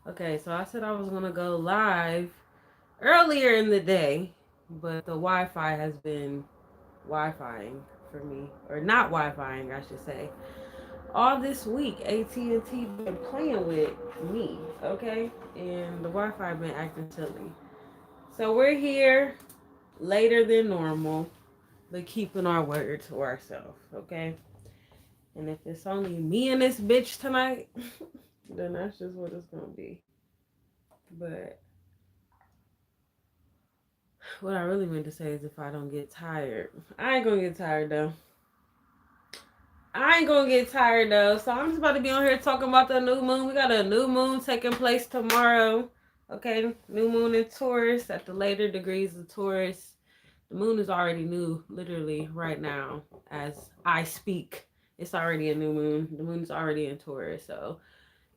Okay, so I said I was gonna go live earlier in the day, but the Wi-Fi has been Wi-Fiing for me, or not Wi-Fiing, I should say. All this week, AT&T been playing with me, okay, and the Wi-Fi been acting silly. So we're here later than normal, but keeping our word to ourselves, okay. And if it's only me and this bitch tonight, then that's just what it's gonna be. But what I really meant to say is if I don't get tired. I ain't gonna get tired though. I ain't gonna get tired though. So I'm just about to be on here talking about the new moon. We got a new moon taking place tomorrow. Okay, new moon in Taurus at the later degrees of Taurus. The moon is already new, literally right now as I speak. It's already a new moon. The moon is already in Taurus. So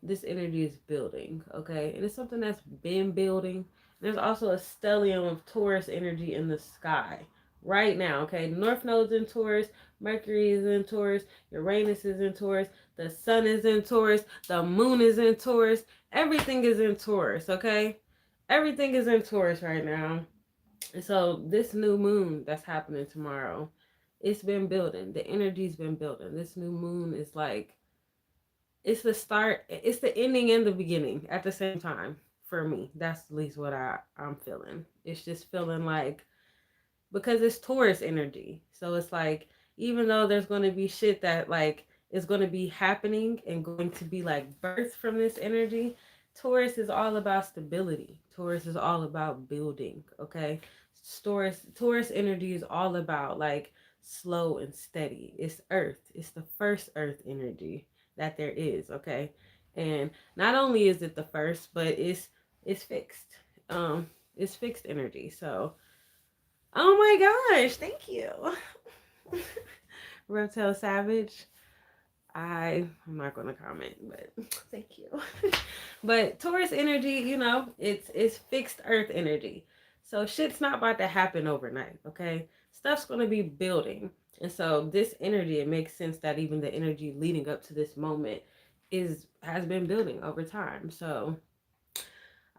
this energy is building, okay? And it's something that's been building. There's also a stellium of Taurus energy in the sky right now, okay? North Node's in Taurus, Mercury is in Taurus, Uranus is in Taurus, the sun is in Taurus, the moon is in Taurus, everything is in Taurus, okay? Everything is in Taurus right now. And so this new moon that's happening tomorrow, it's been building. The energy's been building. This new moon is like it's the start, it's the ending and the beginning at the same time for me. That's at least what I'm feeling. It's just feeling like because it's Taurus energy. So it's like even though there's going to be shit that like is going to be happening and going to be like birth from this energy, Taurus is all about stability. Taurus is all about building, okay? Taurus energy is all about like slow and steady. It's earth. It's the first earth energy that there is, okay? And not only is it the first, but it's fixed. It's fixed energy. So oh my gosh, thank you. Reptile Savage. I'm not gonna comment, but thank you. But Taurus energy, it's fixed earth energy. So shit's not about to happen overnight, okay? Stuff's gonna be building. And so this energy, it makes sense that even the energy leading up to this moment is has been building over time. So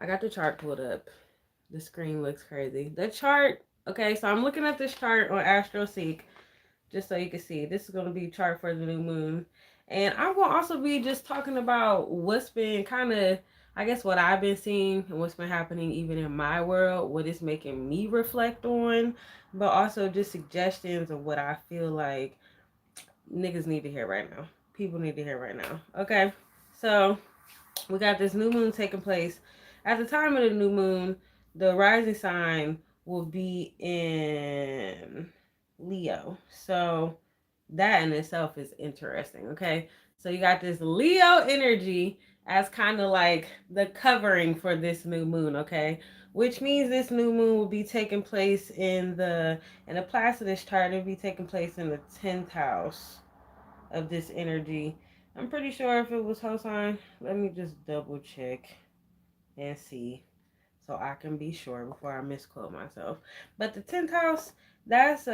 I got the chart pulled up. The screen looks crazy. The chart, okay, so I'm looking at this chart on AstroSeek just so you can see. This is going to be a chart for the new moon. And I'm going to also be just talking about what's been kind of, I guess, what I've been seeing and what's been happening even in my world, what it's making me reflect on, but also just suggestions of what I feel like niggas need to hear right now. People need to hear right now. Okay, so we got this new moon taking place. At the time of the new moon, the rising sign will be in Leo. So that in itself is interesting. Okay. So you got this Leo energy as kind of like the covering for this new moon. Okay. Which means this new moon will be taking place in the Placidus chart, it'll be taking place in the 10th house of this energy. I'm pretty sure if it was Hosan, let me just double check and see so I can be sure before I misquote myself. But the 10th house, that's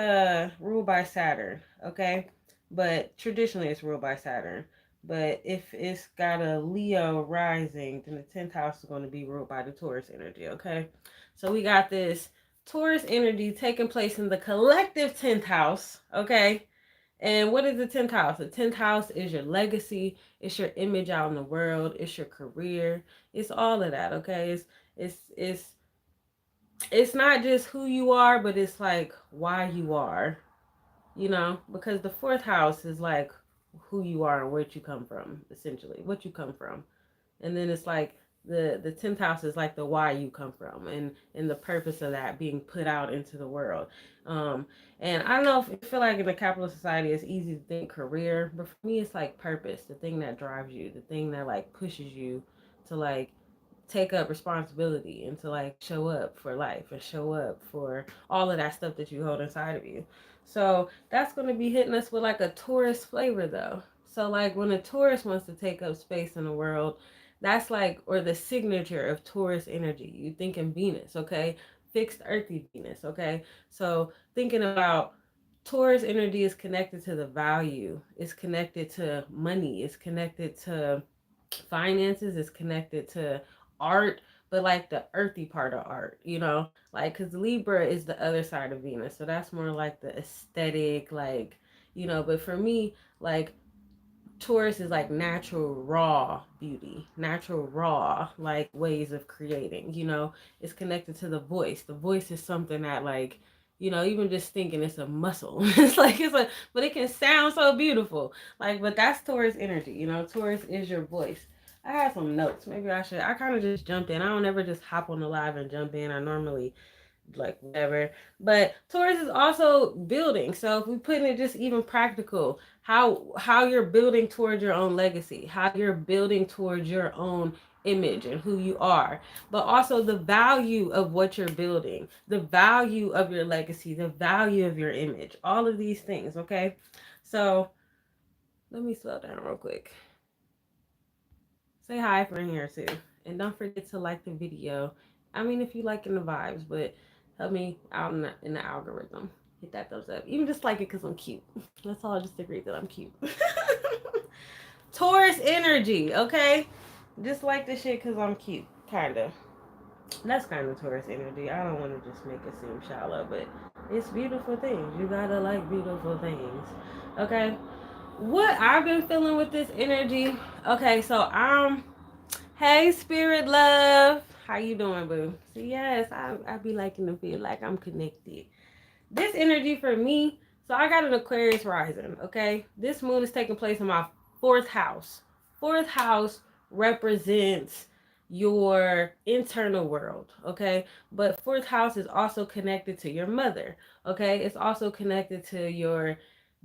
ruled by Saturn, okay? But traditionally it's ruled by Saturn. But if it's got a Leo rising, then the 10th house is going to be ruled by the Taurus energy, okay? So we got this Taurus energy taking place in the collective 10th house, okay? And what is the 10th house? The 10th house is your legacy, it's your image out in the world, it's your career, it's all of that, okay? It's it's it's not just who you are, but it's like why you are, because the fourth house is like who you are and where you come from, essentially, what you come from. And then it's like the 10th house is like the why you come from and the purpose of that being put out into the world. um and I don't know if you feel like in a capitalist society it's easy to think career, but for me it's like purpose, the thing that drives you, the thing that like pushes you to like take up responsibility and to like show up for life and show up for all of that stuff that you hold inside of you. So that's going to be hitting us with like a Taurus flavor though. So like when a Taurus wants to take up space in the world, that's like, or the signature of Taurus energy. You thinking Venus, okay? Fixed earthy Venus, okay? So thinking about Taurus energy is connected to the value. It's connected to money. It's connected to finances. It's connected to art, but like the earthy part of art, you know? Like, because Libra is the other side of Venus. So that's more like the aesthetic, like, you know, but for me, like, Taurus is like natural, raw beauty, natural, raw, like ways of creating, you know? It's connected to the voice. The voice is something that, like, you know, even just thinking it's a muscle. It's like, but it can sound so beautiful. Like, but that's Taurus energy, you know? Taurus is your voice. I had some notes. Maybe I kind of just jumped in. I don't ever just hop on the live and jump in. I normally like whatever. But Taurus is also building. So if we put it just even practical, how you're building towards your own legacy, how you're building towards your own image and who you are, but also the value of what you're building, the value of your legacy, the value of your image, all of these things, okay? So let me slow down real quick. Say hi for in here too. And don't forget to like the video. I mean, if you liking the vibes, but help me out in the algorithm. Hit that thumbs up. Even just like it because I'm cute. Let's all just agree that I'm cute. Taurus energy, okay? Just like this shit because I'm cute. Kind of. That's kind of Taurus energy. I don't want to just make it seem shallow, but it's beautiful things. You gotta like beautiful things. Okay? What I've been feeling with this energy. Okay, so hey, spirit love. How you doing, boo? So yes, I be liking to feel like I'm connected. This energy for me, so I got an Aquarius rising, okay? This moon is taking place in my fourth house. Fourth house represents your internal world, okay? But fourth house is also connected to your mother, okay? It's also connected to your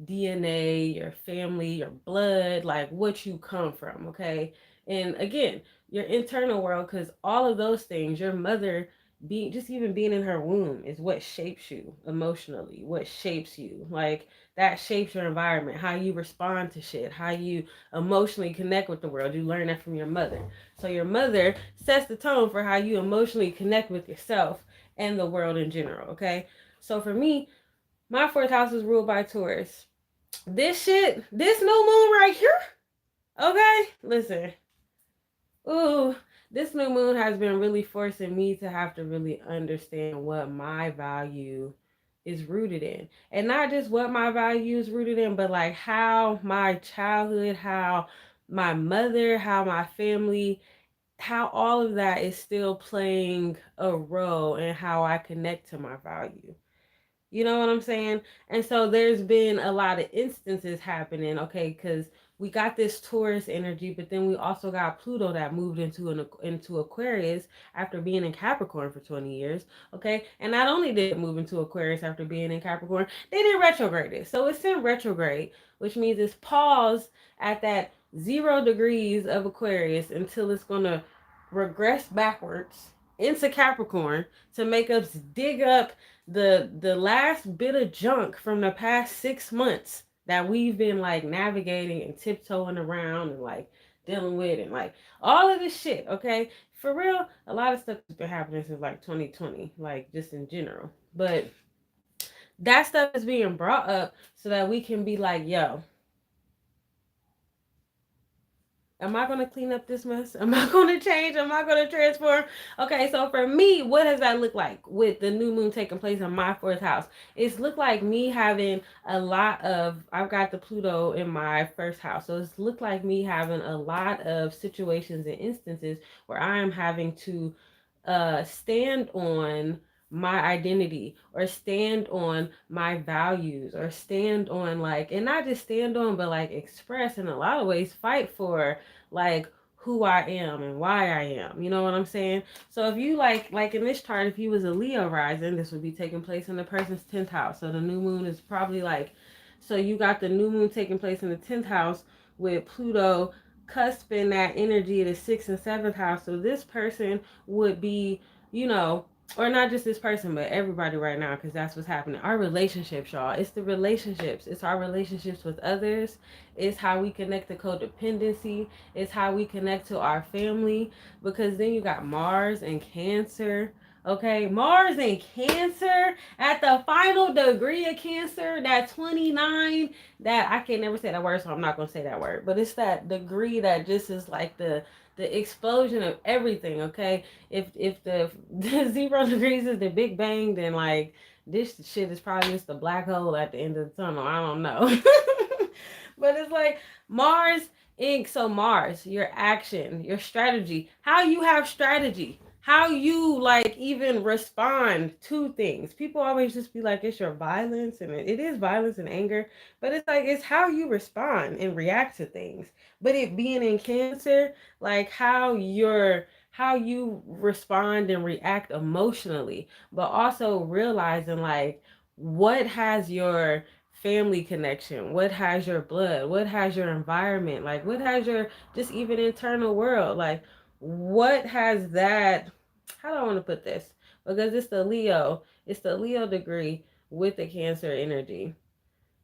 DNA, your family, your blood, like what you come from, okay? And again, your internal world, because all of those things, your mother being, just even being in her womb is what shapes you emotionally, what shapes you, like that shapes your environment, how you respond to shit, how you emotionally connect with the world. You learn that from your mother. So your mother sets the tone for how you emotionally connect with yourself and the world in general, okay? So for me, my fourth house is ruled by Taurus. This new moon right here, okay? Listen, ooh, this new moon has been really forcing me to have to really understand what my value is rooted in. And not just what my value is rooted in, but like how my childhood, how my mother, how my family, how all of that is still playing a role in how I connect to my value. You know what I'm saying? And so there's been a lot of instances happening, okay, because we got this Taurus energy, but then we also got Pluto that moved into Aquarius after being in Capricorn for 20 years, okay? And not only did it move into Aquarius after being in Capricorn, they did retrograde it. So it's in retrograde, which means it's paused at that 0 degrees of Aquarius until it's going to regress backwards into Capricorn to make us dig up the last bit of junk from the past 6 months that we've been like navigating and tiptoeing around and like dealing with and like all of this shit, okay? For real, a lot of stuff has been happening since like 2020, like just in general. But that stuff is being brought up so that we can be like, yo, am I going to clean up this mess? Am I going to change? Am I going to transform? Okay, so for me, what does that look like with the new moon taking place in my fourth house? It's looked like me having a lot of, I've got the Pluto in my first house. So it's looked like me having a lot of situations and instances where I am having to stand on my identity or stand on my values or stand on like, and not just stand on, but like express in a lot of ways, fight for like who I am and why I am. You know what I'm saying? So if you like in this chart, if you was a Leo rising, this would be taking place in the person's 10th house. So the new moon is probably like, so you got the new moon taking place in the 10th house with Pluto cusping that energy of the 6th and 7th house. So this person would be, you know, or not just this person, but everybody right now, because that's what's happening. Our relationships, y'all. It's the relationships. It's our relationships with others. It's how we connect to codependency. It's how we connect to our family. Because then you got Mars and Cancer. Okay, Mars and Cancer at the final degree of Cancer, that 29, that I can never say that word, so I'm not gonna say that word. But it's that degree that just is like the the explosion of everything. Okay, if the, the 0 degrees is the Big Bang, then like this shit is probably just a black hole at the end of the tunnel. I don't know. But it's like Mars Inc. So Mars, your action, your strategy, how you have strategy, how you like even respond to things. People always just be like, it's your violence, and it is violence and anger, but it's like it's how you respond and react to things. But it being in Cancer, like how you respond and react emotionally, but also realizing like what has your family connection, what has your blood, what has your environment, like what has your just even internal world, like what has that, how do I want to put this, because it's the Leo degree with the Cancer energy.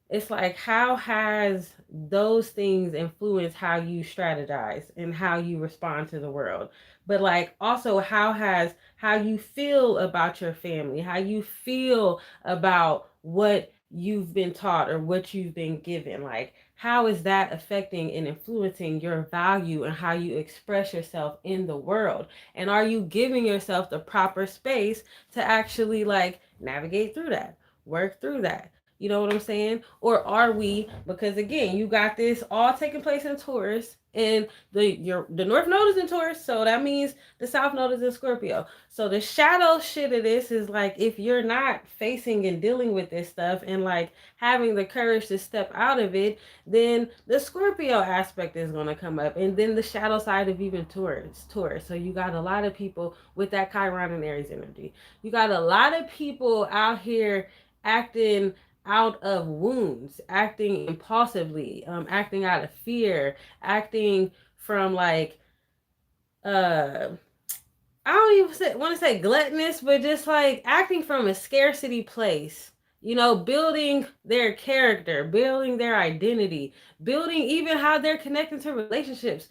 It's like how has those things influenced how you strategize and how you respond to the world, but like also how you feel about your family, how you feel about what you've been taught or what you've been given, like how is that affecting and influencing your value and how you express yourself in the world, and are you giving yourself the proper space to actually like navigate through that, work through that. You know what I'm saying? Or are we? Because again, you got this all taking place in Taurus, and the North Node is in Taurus, so that means the South Node is in Scorpio. So the shadow shit of this is like if you're not facing and dealing with this stuff and like having the courage to step out of it, then the Scorpio aspect is gonna come up, and then the shadow side of even Taurus. Taurus. So you got a lot of people with that Chiron and Aries energy. You got a lot of people out here acting out of wounds, acting impulsively, acting out of fear, acting from like I don't even want to say gluttonous, but just like acting from a scarcity place. You know, building their character, building their identity, building even how they're connected to relationships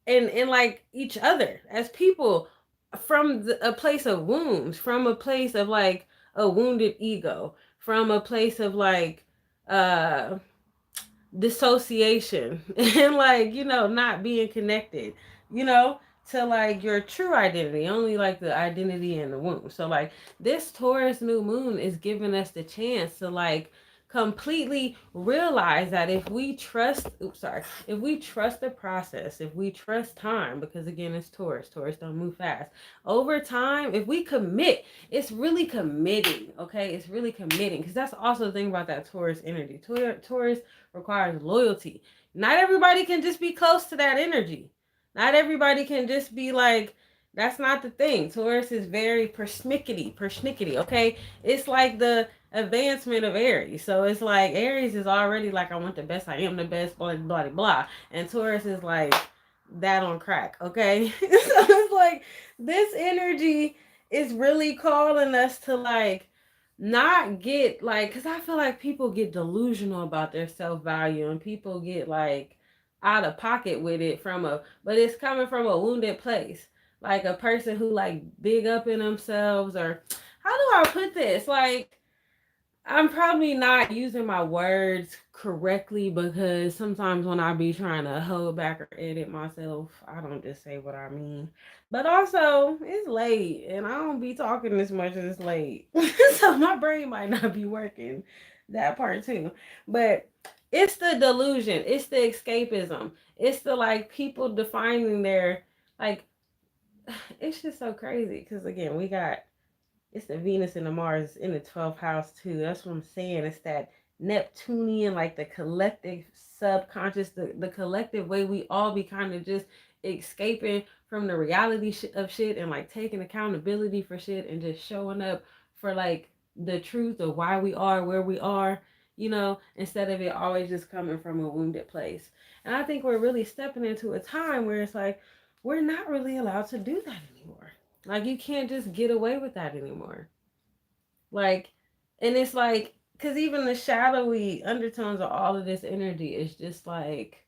and like each other as people from a place of wounds, from a place of like a wounded ego, from a place of like uh dissociation and like not being connected, you know to like your true identity, only like the identity in the womb. So like this Taurus new moon is giving us the chance to like completely realize that if we trust if we trust the process, if we trust time, because again it's Taurus don't move fast over time, if we commit, it's really committing. Okay, it's really committing, because that's also the thing about that Taurus energy. Taurus requires loyalty. Not everybody can just be close to that energy. Not everybody can just be like, that's not the thing. Taurus is very persnickety, okay? It's like the advancement of Aries. So it's like Aries is already like, I want the best, I am the best, blah, blah, blah. And Taurus is like that on crack, okay? So it's like this energy is really calling us to like not get like, because I feel like people get delusional about their self-value, and people get like out of pocket with it but it's coming from a wounded place, like a person who like big up in themselves, or how do I put this, like I'm probably not using my words correctly, because sometimes when I be trying to hold back or edit myself, I don't just say what I mean. But also, it's late and I don't be talking as much as it's late. So my brain might not be working that part too. But it's the delusion, it's the escapism, it's the like people defining their like it's just so crazy, because again, it's the Venus and the Mars in the 12th house too. That's what I'm saying. It's that Neptunian, like the collective subconscious, the collective way we all be kind of just escaping from the reality of shit, and like taking accountability for shit, and just showing up for like the truth of why we are where we are, instead of it always just coming from a wounded place. And I think we're really stepping into a time where it's like we're not really allowed to do that anymore. Like you can't just get away with that anymore. Like, and it's like, because even the shadowy undertones of all of this energy is just like,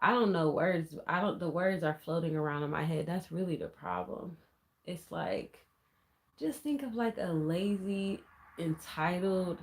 I don't know words. The words are floating around in my head. That's really the problem. It's like, just think of like a lazy, entitled,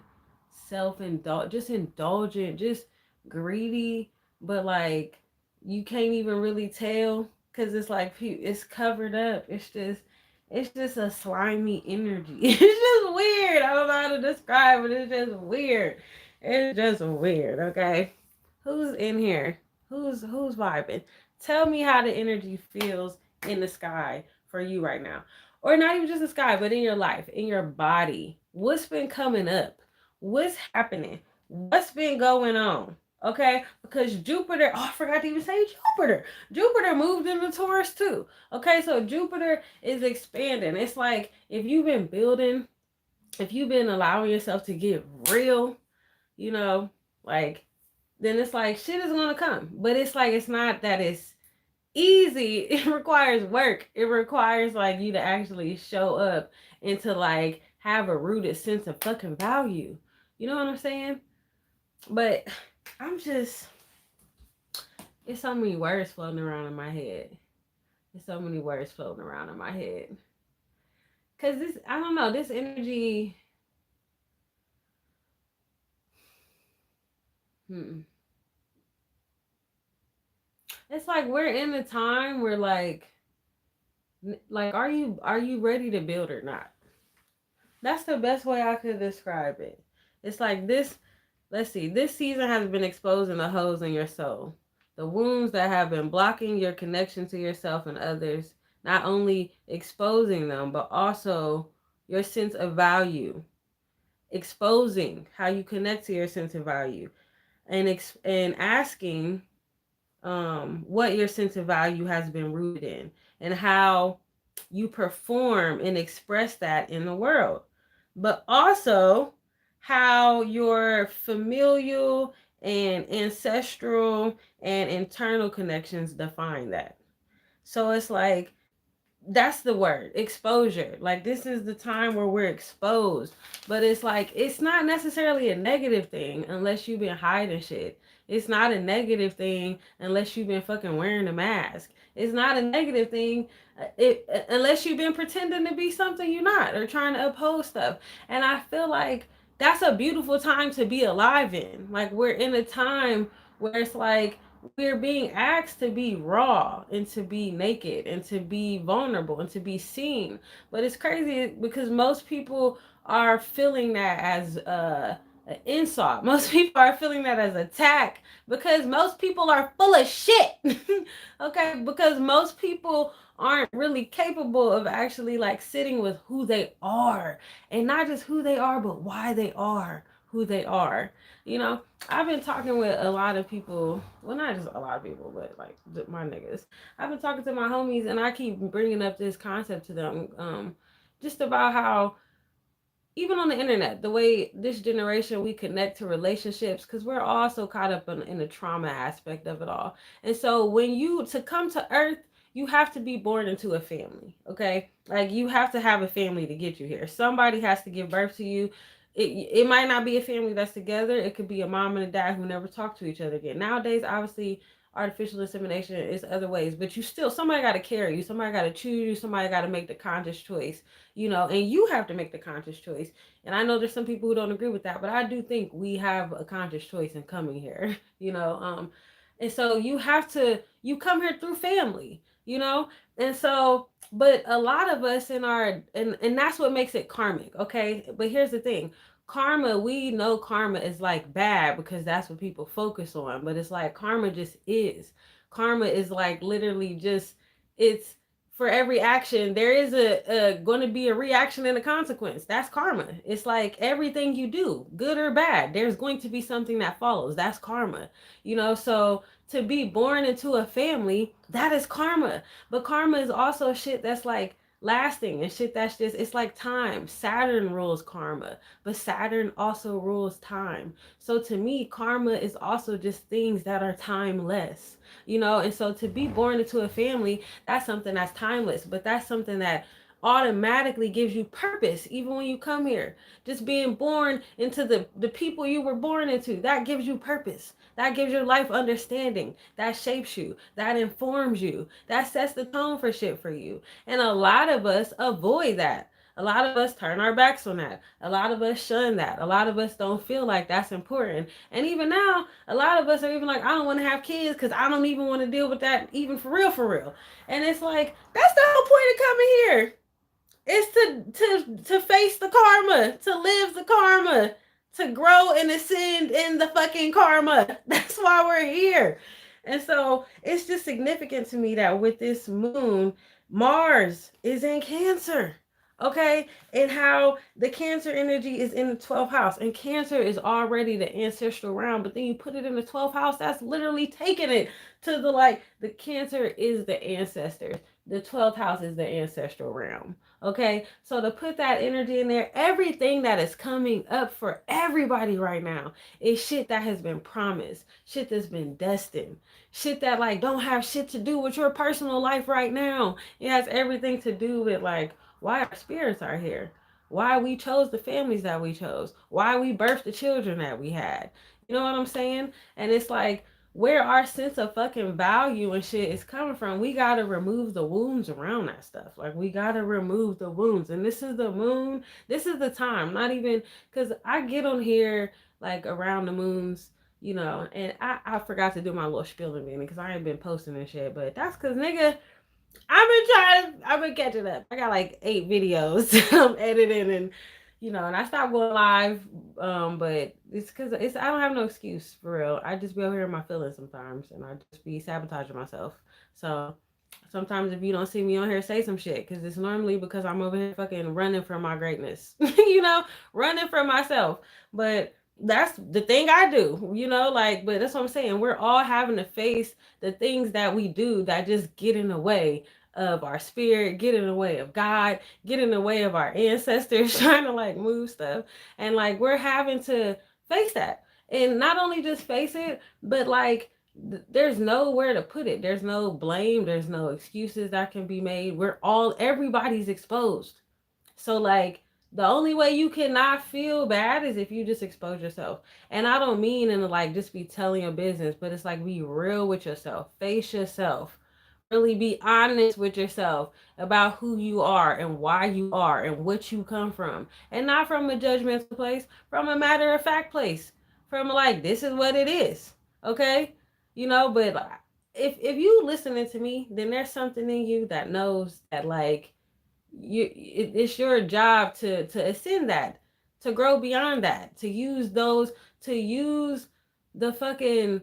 just indulgent, just greedy, but like, you can't even really tell. because it's like it's covered up. It's just a slimy energy. It's just weird. I don't know how to describe it. It's just weird. It's just weird. Okay, who's in here? Who's vibing? Tell me how the energy feels in the sky for you right now, or not even just the sky, but in your life, in your body. What's been coming up? What's happening? What's been going on? Okay, because Jupiter, oh, I forgot to even say Jupiter. Jupiter moved into Taurus too. Okay, so Jupiter is expanding. It's like if you've been building, if you've been allowing yourself to get real, you know, like, then it's like shit is gonna come. But it's like it's not that it's easy. It requires work. It requires like you to actually show up and to like have a rooted sense of fucking value. You know what I'm saying? But I'm just, it's so many words floating around in my head. There's so many words floating around in my head. Cause this, I don't know, this energy. Hmm. It's like we're in a time where like are you ready to build or not? That's the best way I could describe it. It's like this. Let's see. This season has been exposing the holes in your soul, the wounds that have been blocking your connection to yourself and others. Not only exposing them, but also your sense of value, exposing how you connect to your sense of value, and asking what your sense of value has been rooted in, and how you perform and express that in the world, but also how your familial and ancestral and internal connections define that. So it's like that's the word, exposure. Like this is the time where we're exposed, but it's like it's not necessarily a negative thing unless you've been hiding shit. It's not a negative thing unless you've been fucking wearing a mask. It's not a negative thing unless you've been pretending to be something you're not, or trying to oppose stuff. And I feel like that's a beautiful time to be alive in. Like we're in a time where it's like we're being asked to be raw and to be naked and to be vulnerable and to be seen. But it's crazy because most people are feeling that as an insult. Most people are feeling that as attack because most people are full of shit. Okay, because most people aren't really capable of actually like sitting with who they are, and not just who they are, but why they are who they are. You know, I've been talking with a lot of people. Well, not just a lot of people, but like my niggas. I've been talking to my homies, and I keep bringing up this concept to them, just about how even on the internet, the way this generation we connect to relationships, because we're all so caught up in the trauma aspect of it all. And so when you to come to Earth, you have to be born into a family. Okay, like you have to have a family to get you here. Somebody has to give birth to you. It might not be a family that's together. It could be a mom and a dad who never talk to each other again. Nowadays, obviously, artificial insemination is other ways, but you still, somebody got to carry you, somebody got to choose you, somebody got to make the conscious choice, you know, and you have to make the conscious choice. And I know there's some people who don't agree with that, but I do think we have a conscious choice in coming here. You know, and so you have to, you come here through family, you know. And so, but a lot of us in our, and that's what makes it karmic. Okay, but here's the thing: karma, we know karma is like bad because that's what people focus on, but it's like karma just is. Karma is like literally just, it's, for every action there is a going to be a reaction and a consequence. That's karma. It's like everything you do, good or bad, there's going to be something that follows. That's karma. You know, so to be born into a family, that is karma. But karma is also shit that's like lasting and shit that's just, it's like time. Saturn rules karma, but Saturn also rules time. So to me, karma is also just things that are timeless, you know. And so to be born into a family, that's something that's timeless, but that's something that automatically gives you purpose even when you come here. Just being born into the people you were born into, that gives you purpose. That gives your life understanding. That shapes you. That informs you. That sets the tone for shit for you. And a lot of us avoid that. A lot of us turn our backs on that. A lot of us shun that. A lot of us don't feel like that's important. And even now, a lot of us are even like, I don't want to have kids because I don't even want to deal with that, even for real, for real. And it's like, that's the whole point of coming here. It's to face the karma, to live the karma, to grow and ascend in the fucking karma. That's why we're here. And so it's just significant to me that with this moon, Mars is in Cancer. Okay? And how the Cancer energy is in the 12th house. And Cancer is already the ancestral realm. But then you put it in the 12th house, that's literally taking it to the like, the Cancer is the ancestors. The 12th house is the ancestral realm. Okay, so to put that energy in there, everything that is coming up for everybody right now is shit that has been promised, shit that's been destined, shit that like don't have shit to do with your personal life right now. It has everything to do with like why our spirits are here, why we chose the families that we chose, why we birthed the children that we had. You know what I'm saying? And it's like where our sense of fucking value and shit is coming from, we gotta remove the wounds around that stuff. Like we gotta remove the wounds. And this is the moon. This is the time. Not even because I get on here like around the moons, you know, and I forgot to do my little spiel in because I ain't been posting and shit. But that's because nigga, I've been catching up. I got like 8 videos I'm editing and you know, and I stopped going live, but it's because I don't have no excuse for real. I just be over here in my feelings sometimes, and I just be sabotaging myself. So sometimes if you don't see me on here, say some shit, because it's normally because I'm over here fucking running from my greatness, you know, running from myself. But that's the thing I do, you know, like, but that's what I'm saying. We're all having to face the things that we do that just get in the way of our spirit, get in the way of God, get in the way of our ancestors trying to like move stuff. And like we're having to face that. And not only just face it, but like there's nowhere to put it. There's no blame, there's no excuses that can be made. Everybody's exposed. So like the only way you cannot feel bad is if you just expose yourself. And I don't mean in like just be telling your business, but it's like be real with yourself. Face yourself. Really be honest with yourself about who you are and why you are and what you come from. And not from a judgmental place, from a matter of fact place. From like this is what it is. Okay? You know, but if you listening to me, then there's something in you that knows that like it's your job to ascend that, to grow beyond that, to use the fucking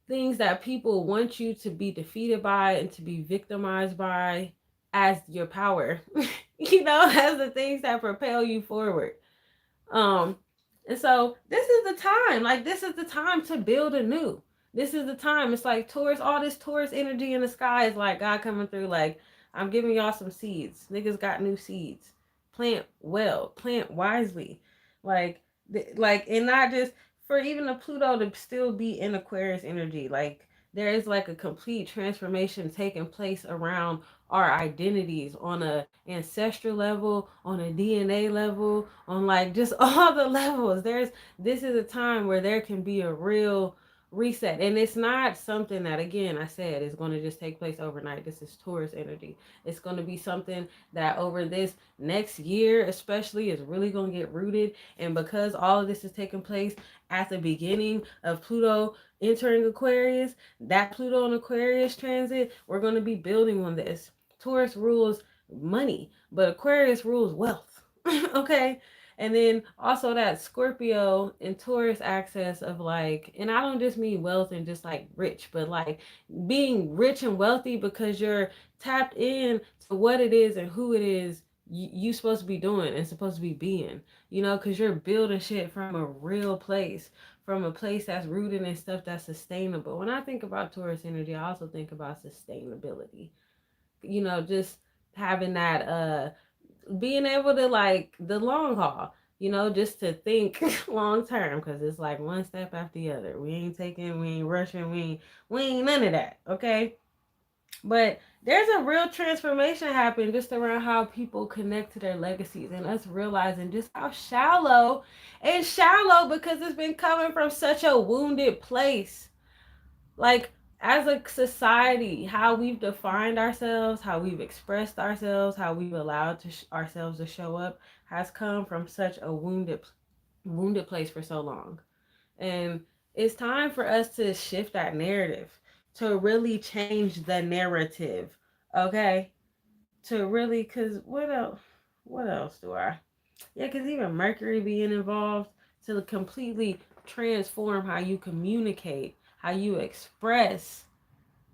things that people want you to be defeated by and to be victimized by as your power. You know, as the things that propel you forward. um and so this is the time, like this is the time to build anew. This is the time. It's like Taurus, all this Taurus energy in the sky is like God coming through like, I'm giving y'all some seeds. Niggas got new seeds. Plant well, plant wisely. Like and not just for even a Pluto to still be in Aquarius energy. Like there is like a complete transformation taking place around our identities on a ancestral level, on a DNA level, on like just all the levels. This is a time where there can be a real reset, and it's not something that, again, I said is going to just take place overnight. This is Taurus energy. It's going to be something that over this next year especially is really going to get rooted. And because all of this is taking place at the beginning of Pluto entering Aquarius, that Pluto and Aquarius transit, we're going to be building on this. Taurus rules money, but Aquarius rules wealth. Okay? And then also that Scorpio and Taurus access of like, and I don't just mean wealth and just like rich, but like being rich and wealthy because you're tapped in to what it is and who it is you supposed to be doing and supposed to be being, you know, because you're building shit from a real place, from a place that's rooted in stuff that's sustainable. When I think about Taurus energy, I also think about sustainability, you know, just having that being able to like the long haul, you know, just to think long term, because it's like one step after the other. We ain't rushing, we ain't none of that. Okay. But there's a real transformation happening just around how people connect to their legacies and us realizing just how shallow because it's been coming from such a wounded place. Like as a society, how we've defined ourselves, how we've expressed ourselves, how we've allowed ourselves to show up has come from such a wounded place for so long. And it's time for us to shift that narrative, to really change the narrative. Okay? To really, cause what else? What else do I? Yeah, cause even Mercury being involved to completely transform how you communicate, how you express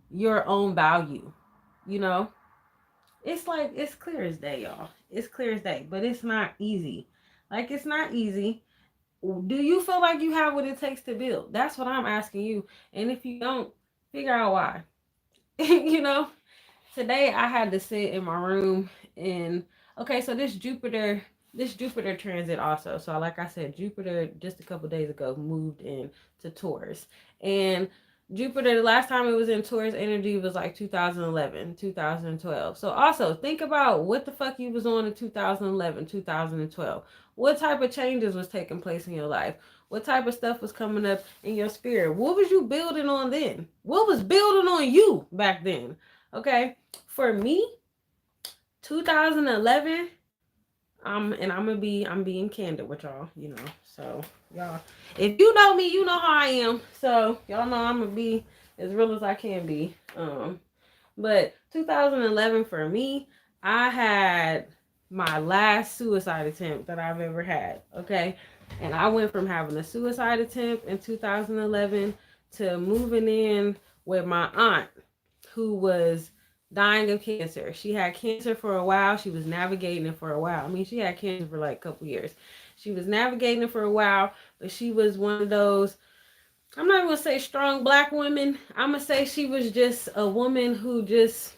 your own value. You know, it's like it's clear as day, y'all. It's clear as day, but it's not easy. Like it's not easy. Do you feel like you have what it takes to build? That's what I'm asking you. And if you don't, figure out why. You know, today I had to sit in my room and okay, so this Jupiter transit also. So like I said, Jupiter just a couple days ago moved in to Taurus. And Jupiter, the last time it was in Taurus energy was like 2011, 2012. So also think about what the fuck you was on in 2011, 2012. What type of changes was taking place in your life? What type of stuff was coming up in your spirit? What was you building on then? What was building on you back then? Okay, for me, 2011. And I'm being candid with y'all, you know. So y'all, if you know me, you know how I am. So y'all know I'm gonna be as real as I can be. But 2011 for me, I had my last suicide attempt that I've ever had. Okay, and I went from having a suicide attempt in 2011 to moving in with my aunt who was dying of cancer. She had cancer for a while. She was navigating it for a while. I mean, she had cancer for like a couple years. She was navigating it for a while, but she was one of those, I'm not going to say strong black women. I'm going to say she was just a woman who just,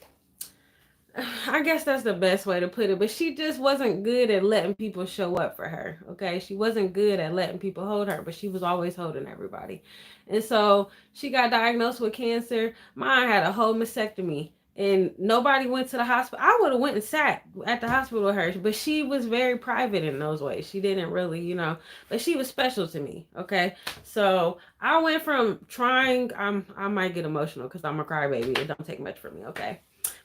I guess that's the best way to put it, but she just wasn't good at letting people show up for her. Okay. She wasn't good at letting people hold her, but she was always holding everybody. And so she got diagnosed with cancer. Mine had a whole mastectomy and nobody went to the hospital. I would have went and sat at the hospital with her, but she was very private in those ways. She didn't really, you know, but she was special to me. Okay. So I went from trying, I might get emotional because I'm a crybaby. It don't take much for me. Okay.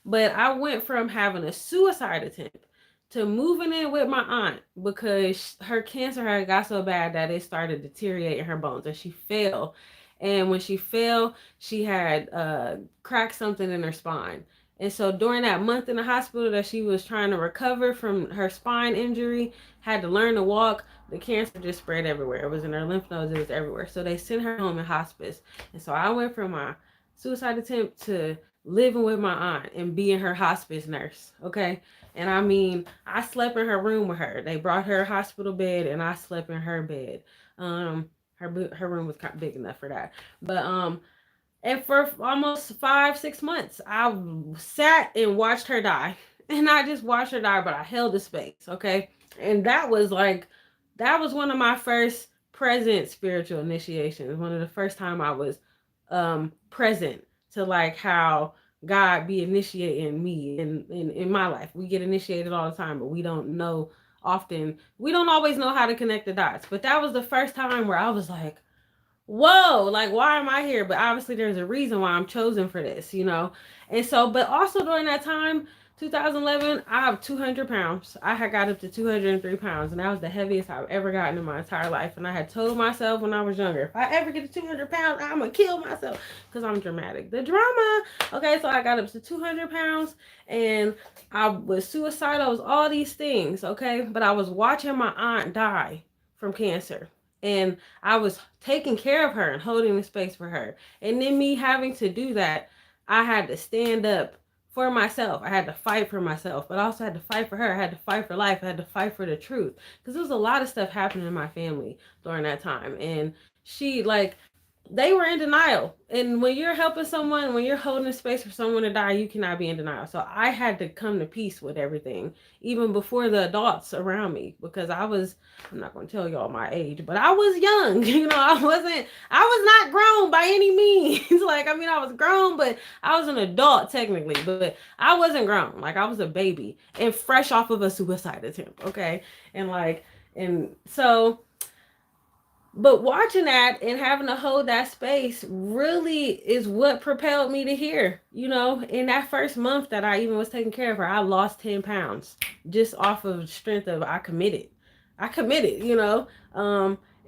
But I went from having a suicide attempt to moving in with my aunt because her cancer had got so bad that it started deteriorating her bones and she fell. And when she fell, she had cracked something in her spine. And so during that month in the hospital that she was trying to recover from her spine injury, had to learn to walk, the cancer just spread everywhere. It was in her lymph nodes, it was everywhere. So they sent her home in hospice. And so I went from my suicide attempt to living with my aunt and being her hospice nurse. Okay. And I mean, I slept in her room with her. They brought her a hospital bed and I slept in her bed. Her room was kind of big enough for that. But and for almost 5-6 months, I sat and watched her die. And I just watched her die, but I held the space. Okay. And that was one of my first present spiritual initiations. One of the first time I was present to like how God be initiating me in my life. We get initiated all the time, but we don't know often. We don't always know how to connect the dots. But that was the first time where I was like, whoa, like why am I here? But obviously there's a reason why I'm chosen for this, you know? And so, but also during that time, 2011, I have 200 pounds. I had got up to 203 pounds, and that was the heaviest I've ever gotten in my entire life. And I had told myself when I was younger, if I ever get to 200 pounds, I'm going to kill myself because I'm dramatic. The drama. Okay, so I got up to 200 pounds, and I was suicidal. I was all these things, okay? But I was watching my aunt die from cancer. And I was taking care of her and holding the space for her. And then me having to do that, I had to stand up for myself. I had to fight for myself, but I also had to fight for her. I had to fight for life. I had to fight for the truth. Because there was a lot of stuff happening in my family during that time. And she, like, they were in denial. And when you're helping someone, when you're holding a space for someone to die, you cannot be in denial. So I had to come to peace with everything, even before the adults around me, because I'm not going to tell y'all my age, but I was young. You know, I was not grown by any means. Like, I mean, I was grown, but I was an adult technically, but I wasn't grown. Like, I was a baby and fresh off of a suicide attempt. Okay. And so But watching that and having to hold that space really is what propelled me to here. You know, in that first month that I even was taking care of her, I lost 10 pounds just off of strength of I committed. I committed, you know.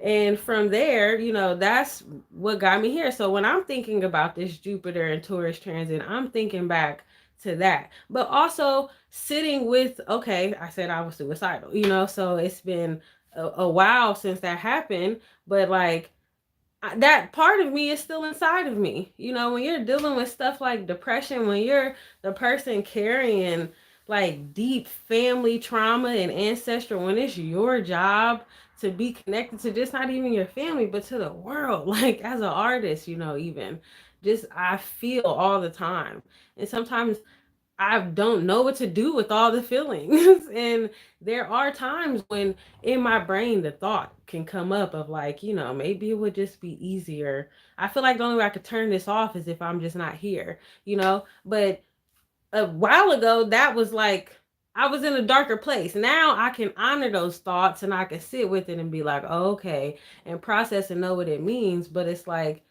And from there, you know, that's what got me here. So when I'm thinking about this Jupiter and Taurus transit, I'm thinking back to that. But also sitting with, okay, I said I was suicidal, you know, so it's been a while since that happened, but like that part of me is still inside of me. You know, when you're dealing with stuff like depression, when you're the person carrying like deep family trauma and ancestral, when it's your job to be connected to just not even your family, but to the world, like as an artist, you know, even just I feel all the time. And sometimes I don't know what to do with all the feelings. And there are times when in my brain the thought can come up of like, you know, maybe it would just be easier. I feel like the only way I could turn this off is if I'm just not here, you know? But a while ago, that was like, I was in a darker place. Now I can honor those thoughts and I can sit with it and be like, oh, okay, and process and know what it means. But it's like,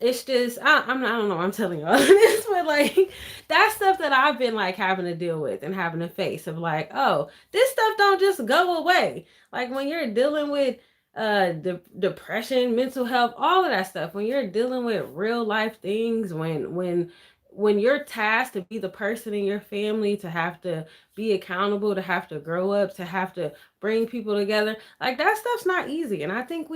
it's just I don't know. I'm telling y'all this, but like that's stuff that I've been like having to deal with and having to face of like, oh, this stuff don't just go away. Like when you're dealing with depression, mental health, all of that stuff. When you're dealing with real life things, when you're tasked to be the person in your family, to have to be accountable, to have to grow up, to have to bring people together, like that stuff's not easy. And I think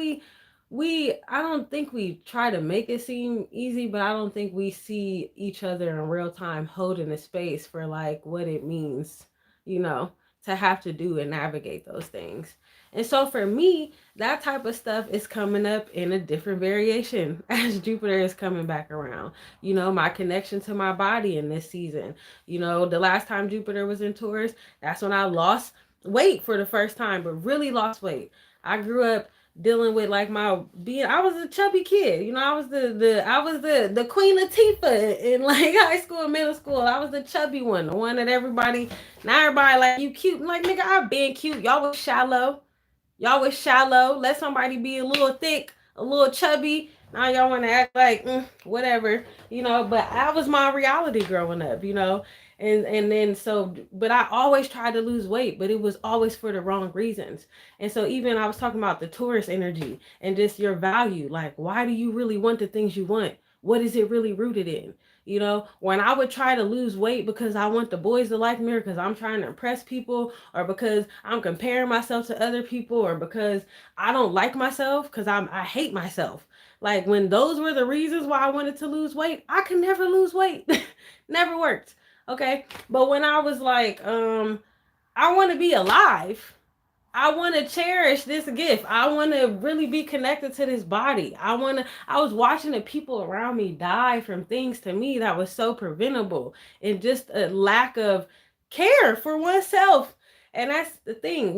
I don't think we try to make it seem easy, but I don't think we see each other in real time holding a space for like what it means, you know, to have to do and navigate those things. And so for me, that type of stuff is coming up in a different variation as Jupiter is coming back around. You know, my connection to my body in this season. You know, the last time Jupiter was in Taurus, that's when I lost weight for the first time, but really lost weight. I grew up dealing with like my being I was a chubby kid, you know. I was the Queen Latifah in like high school and middle school. I was the chubby one, the one that everybody, now everybody like, you cute. I'm like, nigga, I've been cute. Y'all was shallow. Let somebody be a little thick, a little chubby. Now y'all want to act like whatever, you know. But that was my reality growing up, you know. And then so, but I always tried to lose weight, but it was always for the wrong reasons. And so even I was talking about the Taurus energy and just your value. Like, why do you really want the things you want? What is it really rooted in? You know, when I would try to lose weight because I want the boys to like me, or because I'm trying to impress people, or because I'm comparing myself to other people, or because I don't like myself, because I hate myself. Like when those were the reasons why I wanted to lose weight, I could never lose weight. Never worked. Okay. But when I was like, I want to be alive. I want to cherish this gift. I want to really be connected to this body. I was watching the people around me die from things to me that was so preventable, and just a lack of care for oneself. And that's the thing.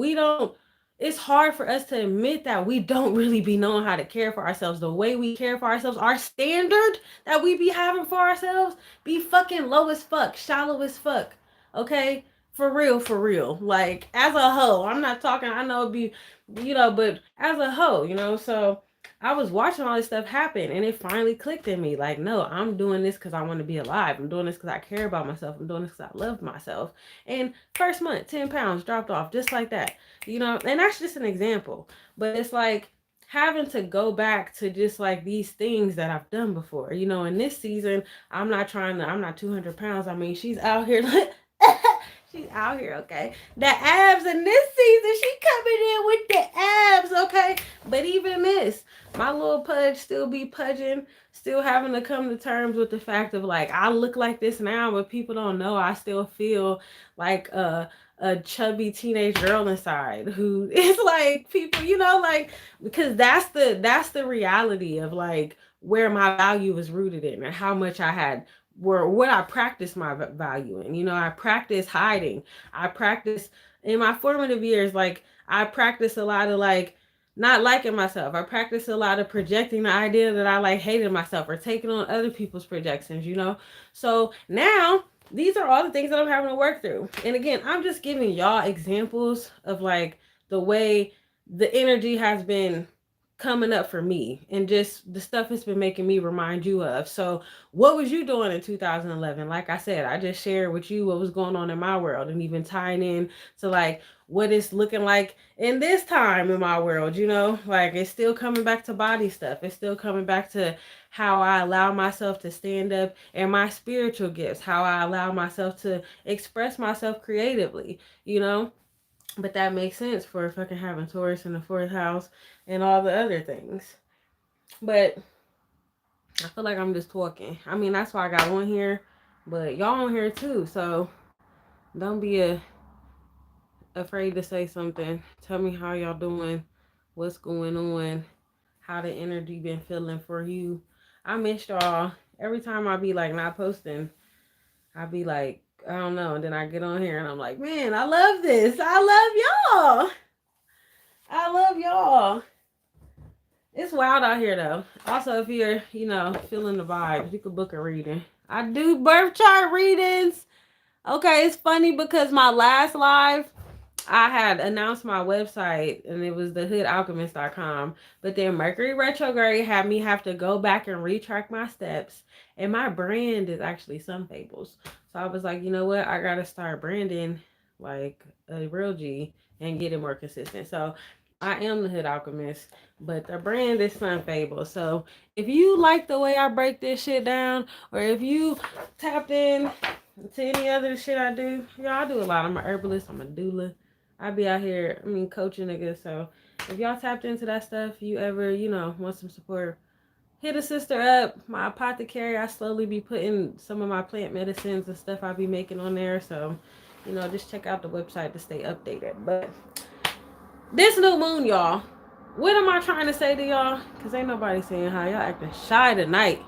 It's hard for us to admit that we don't really be knowing how to care for ourselves. The way we care for ourselves, our standard that we be having for ourselves be fucking low as fuck, shallow as fuck. Okay? For real, for real. Like as a whole, I'm not talking. I know it'd be, you know, but as a whole, you know. So I was watching all this stuff happen, and it finally clicked in me. Like, no, I'm doing this because I want to be alive. I'm doing this because I care about myself. I'm doing this because I love myself. And first month, 10 pounds dropped off just like that, you know. And that's just an example. But it's like having to go back to just like these things that I've done before, you know. In this season, I'm not 200 pounds. I mean, she's out here like. She's out here, okay? The abs in this season, she coming in with the abs, okay? But even this, my little pudge still be pudging, still having to come to terms with the fact of like, I look like this now, but people don't know I still feel like a chubby teenage girl inside who is like people, you know, like, because that's the reality of like where my value is rooted in and how much I had were what I practiced my value in. You know, I practice hiding. I practice in my formative years, like I practiced a lot of like not liking myself. I practiced a lot of projecting the idea that I like hated myself or taking on other people's projections, you know? So now these are all the things that I'm having to work through. And again, I'm just giving y'all examples of like the way the energy has been coming up for me and just the stuff it's been making me remind you of. So what was you doing in 2011? Like I said, I just shared with you what was going on in my world, and even tying in to like what it's looking like in this time in my world, you know, like it's still coming back to body stuff. It's still coming back to how I allow myself to stand up and my spiritual gifts, how I allow myself to express myself creatively, you know. But that makes sense for fucking having Taurus in the fourth house and all the other things. But I feel like I'm just talking. I mean, that's why I got on here, but y'all on here too. So don't be afraid to say something. Tell me how y'all doing, what's going on, how the energy been feeling for you. I miss y'all. Every time I be like not posting, I be like, I don't know. And then I get on here and I'm like, man, I love this. I love y'all. I love y'all. It's wild out here though. Also, if you're, you know, feeling the vibes, you could book a reading. I do birth chart readings. Okay, it's funny because my last live, I had announced my website and it was thehoodalchemist.com. But then Mercury retrograde had me have to go back and retrack my steps. And my brand is actually Sun Fables. So I was like, you know what? I got to start branding like a real G and get it more consistent. So I am the Hood Alchemist, but the brand is Sun Fable. So if you like the way I break this shit down, or if you tapped in to any other shit I do, y'all, I do a lot. I'm a herbalist, I'm a doula. I be out here, coaching niggas. So if y'all tapped into that stuff, you ever, you know, want some support, hit a sister up. My apothecary, I slowly be putting some of my plant medicines and stuff I be making on there. So, you know, just check out the website to stay updated. But this new moon, y'all. What am I trying to say to y'all? Because ain't nobody saying hi. Y'all acting shy tonight.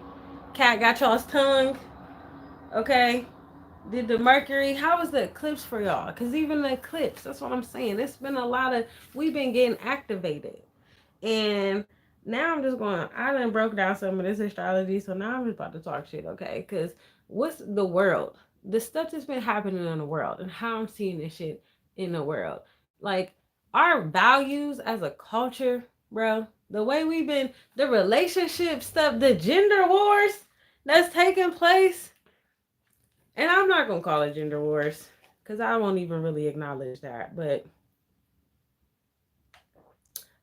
Cat got y'all's tongue. Okay. Did the Mercury, how was the eclipse for y'all? Because even the eclipse, that's what I'm saying. It's been a lot of, we've been getting activated. And now I'm just going, I done broke down some of this astrology. So now I'm just about to talk shit, okay? Because what's the world? The stuff that's been happening in the world and how I'm seeing this shit in the world. Like, our values as a culture, bro, the way we've been, the relationship stuff, the gender wars that's taking place. And I'm not going to call it gender wars because I won't even really acknowledge that. But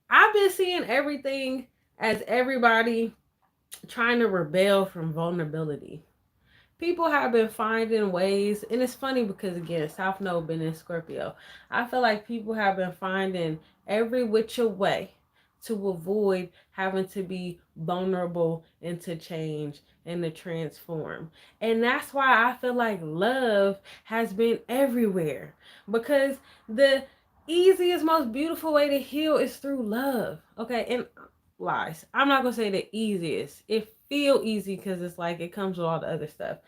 I've been seeing everything as everybody trying to rebel from vulnerability. People have been finding ways, and it's funny because again, South Node been in Scorpio. I feel like people have been finding every which way to avoid having to be vulnerable and to change and to transform. And that's why I feel like love has been everywhere, because the easiest, most beautiful way to heal is through love. Okay, and lies. I'm not gonna say the easiest. It feel easy because it's like it comes with all the other stuff,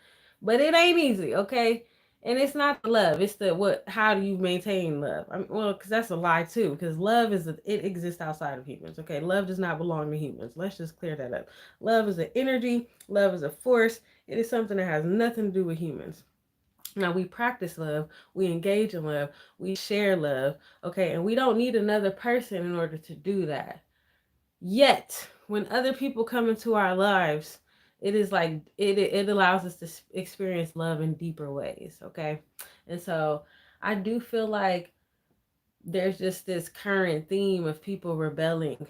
but it ain't easy. Okay, and it's not the love. It's the what. How do you maintain love? Well, because that's a lie too. Because love it exists outside of humans. Okay, love does not belong to humans. Let's just clear that up. Love is an energy. Love is a force. It is something that has nothing to do with humans. Now we practice love, we engage in love, we share love, okay, and we don't need another person in order to do that. Yet, when other people come into our lives, it is like it allows us to experience love in deeper ways, okay? And so I do feel like there's just this current theme of people rebelling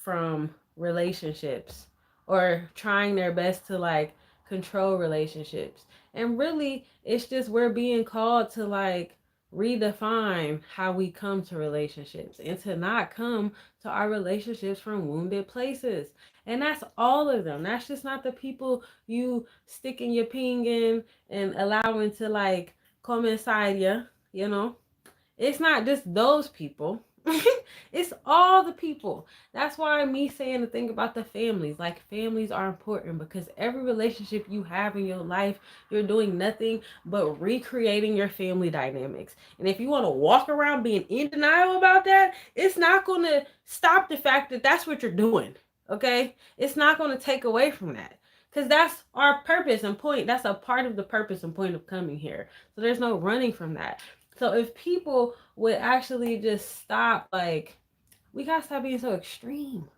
from relationships or trying their best to like control relationships. And really, it's just we're being called to like redefine how we come to relationships and to not come to our relationships from wounded places. And that's all of them. That's just not the people you sticking your ping in and allowing to like come inside you, you know? It's not just those people. It's all the people. That's why me saying the thing about the families, like families are important because every relationship you have in your life, you're doing nothing but recreating your family dynamics. And if you want to walk around being in denial about that, it's not going to stop the fact that that's what you're doing. Okay? It's not going to take away from that. Because that's our purpose and point. That's a part of the purpose and point of coming here. So there's no running from that. So if people would actually just stop, like, we gotta stop being so extreme.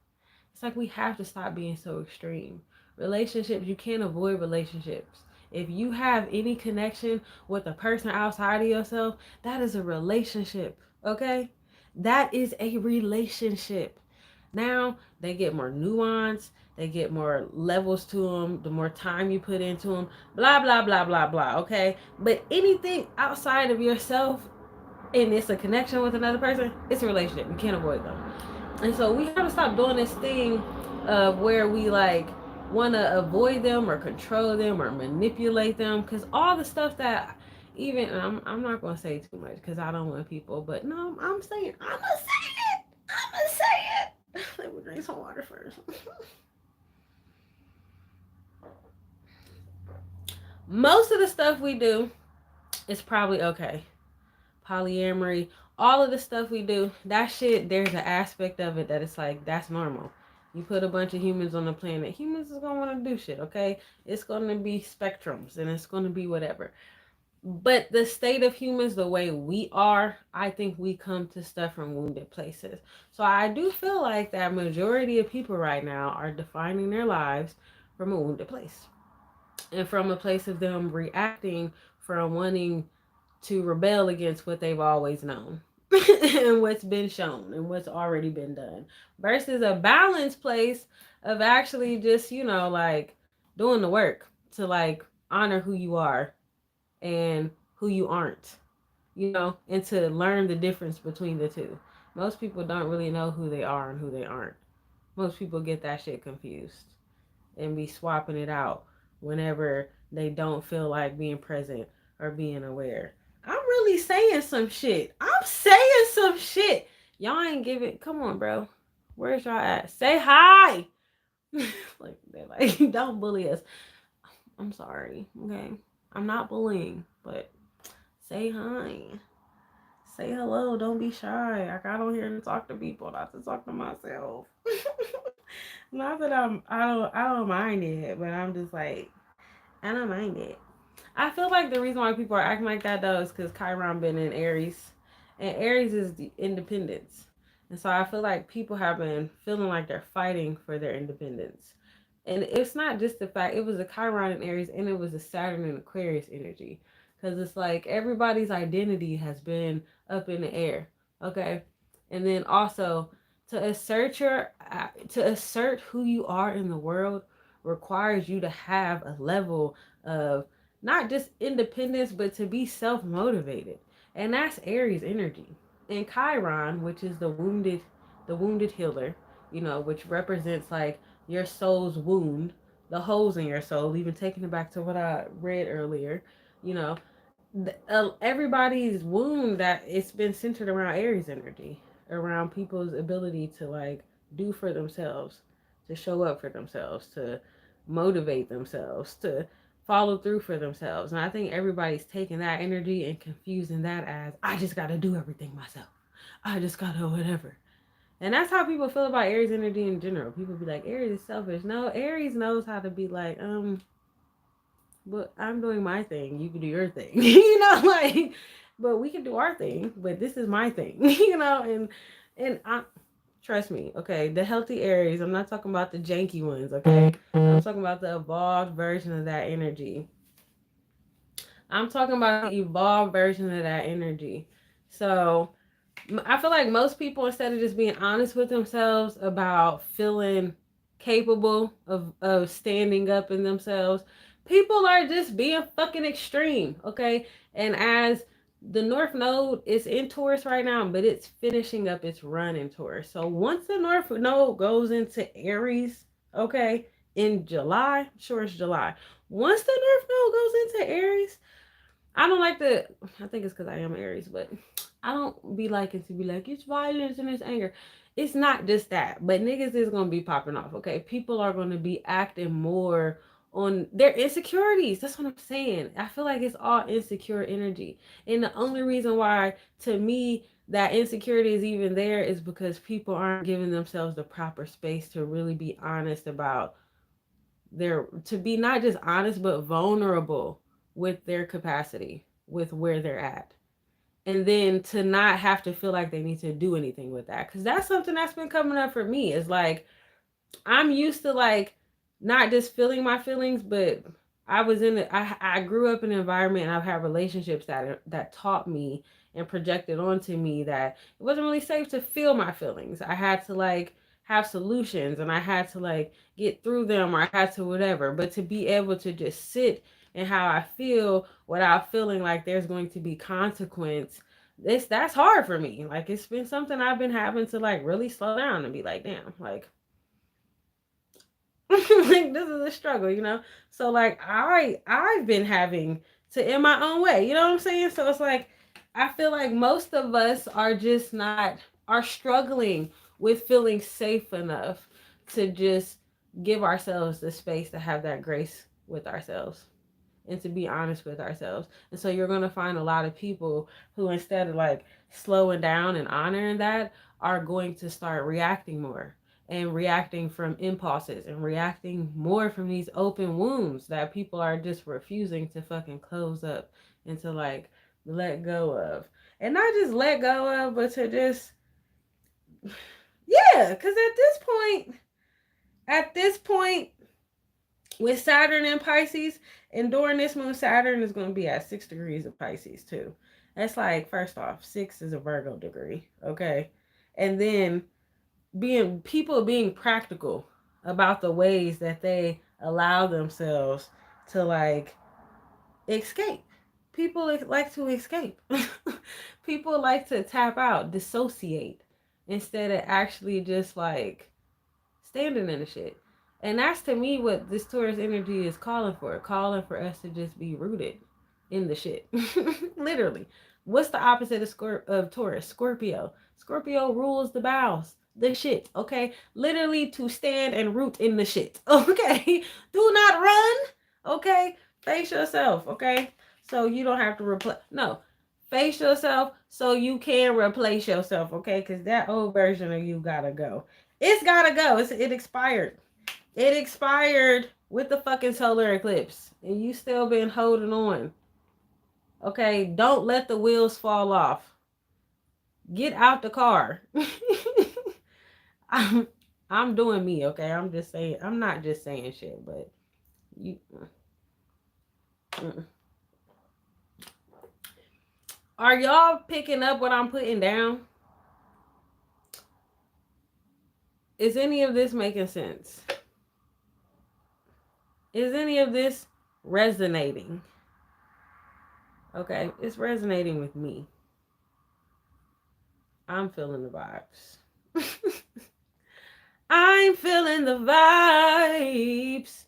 It's like we have to stop being so extreme. Relationships, you can't avoid relationships. If you have any connection with a person outside of yourself, that is a relationship, okay? That is a relationship. Now they get more nuance, they get more levels to them, the more time you put into them, blah, blah, blah, blah, blah, okay? But anything outside of yourself and it's a connection with another person, it's a relationship. You can't avoid them. And so we have to stop doing this thing of where we like want to avoid them or control them or manipulate them, because all the stuff that even I'm not going to say too much because I don't want people, but no, I'm saying, I'm going to say it. I'm going to say it. Let me drink some water first. Most of the stuff we do is probably okay. Polyamory, all of the stuff we do, that shit, there's an aspect of it that it's like, that's normal. You put a bunch of humans on the planet, humans is gonna want to do shit, okay? It's gonna be spectrums and it's gonna be whatever. But the state of humans, the way we are, I think we come to stuff from wounded places. So I do feel like that majority of people right now are defining their lives from a wounded place. And from a place of them reacting from wanting to rebel against what they've always known and what's been shown and what's already been done, versus a balanced place of actually just, like doing the work to like honor who you are and who you aren't, and to learn the difference between the two. Most people don't really know who they are and who they aren't. Most people get that shit confused and be swapping it out whenever they don't feel like being present or being aware. I'm really saying some shit. I'm saying some shit. Y'all ain't giving. Come on, bro. Where's y'all at? Say hi. Like they're like, don't bully us. I'm sorry. Okay, I'm not bullying, but say hi. Say hello. Don't be shy. I got on here to talk to people, not to talk to myself. Not that I don't mind it, but I'm just like, I don't mind it. I feel like the reason why people are acting like that though is because Chiron been in Aries, and Aries is the independence, and so I feel like people have been feeling like they're fighting for their independence, and it's not just the fact it was a Chiron in Aries and it was a Saturn in Aquarius energy, because it's like everybody's identity has been up in the air, okay, and then also to assert who you are in the world requires you to have a level of not just independence, but to be self-motivated. And that's Aries energy. And Chiron, which is the wounded healer, which represents like your soul's wound, the holes in your soul, even taking it back to what I read earlier, you know, everybody's wound that it's been centered around Aries energy, around people's ability to like do for themselves, to show up for themselves, to motivate themselves, to follow through for themselves. And I think everybody's taking that energy and confusing that as, I just got to do everything myself. I just got to whatever. And that's how people feel about Aries energy in general. People be like, Aries is selfish. No, Aries knows how to be like, but I'm doing my thing. You can do your thing. Like, but we can do our thing. But this is my thing. And I trust me, okay. The healthy Aries. I'm not talking about the janky ones, okay. I'm talking about the evolved version of that energy. I'm talking about the evolved version of that energy. So I feel like most people, instead of just being honest with themselves about feeling capable of standing up in themselves, people are just being fucking extreme, okay? And as the North Node is in Taurus right now, but it's finishing up its run in Taurus. So once the North Node goes into Aries, okay, in July, sure it's July. Once the North Node goes into Aries, I don't like the, I think it's because I am Aries, but I don't be liking to be like, it's violence and it's anger. It's not just that, but niggas is going to be popping off, okay? People are going to be acting more on their insecurities. That's what I'm saying. I feel like it's all insecure energy. And the only reason why, to me, that insecurity is even there is because people aren't giving themselves the proper space to really be honest about to be not just honest, but vulnerable with their capacity, with where they're at. And then to not have to feel like they need to do anything with that. Because that's something that's been coming up for me. Is like, I'm used to like not just feeling my feelings, but I grew up in an environment and I've had relationships that taught me and projected onto me that it wasn't really safe to feel my feelings. I had to like have solutions and I had to like get through them, or I had to whatever. But to be able to just sit in how I feel without feeling like there's going to be consequence, that's hard for me. Like it's been something I've been having to like really slow down and be like, damn, like like this is a struggle, you know. So like I've been having to in my own way, you know what I'm saying? So it's like I feel like most of us are just not are struggling with feeling safe enough to just give ourselves the space to have that grace with ourselves and to be honest with ourselves. And so you're going to find a lot of people who, instead of like slowing down and honoring that, are going to start reacting more and reacting from impulses and reacting more from these open wounds that people are just refusing to fucking close up and to like let go of. And not just let go of, but to just, yeah, because at this point, with Saturn in Pisces, and during this moon, Saturn is going to be at 6 degrees of Pisces too. That's like, first off, 6 is a Virgo degree, okay? And then being practical about the ways that they allow themselves to like escape. People like to escape. People like to tap out, dissociate, instead of actually just like standing in the shit. And that's to me what this Taurus energy is calling for us to just be rooted in the shit. Literally. What's the opposite of Taurus? Scorpio. Scorpio rules the bowels, the shit, okay? Literally to stand and root in the shit, okay? Do not run, okay? Face yourself, okay? So you don't have to replace, no. Face yourself so you can replace yourself, okay? Because that old version of you gotta go. It's gotta go. It expired. It expired with the fucking solar eclipse. And you still been holding on. Okay? Don't let the wheels fall off. Get out the car. I'm I'm doing me, okay? I'm just saying, I'm not just saying shit, but you are y'all picking up what I'm putting down? Is any of this making sense? Is any of this resonating? Okay, it's resonating with me. I'm feeling the vibes. I'm feeling the vibes.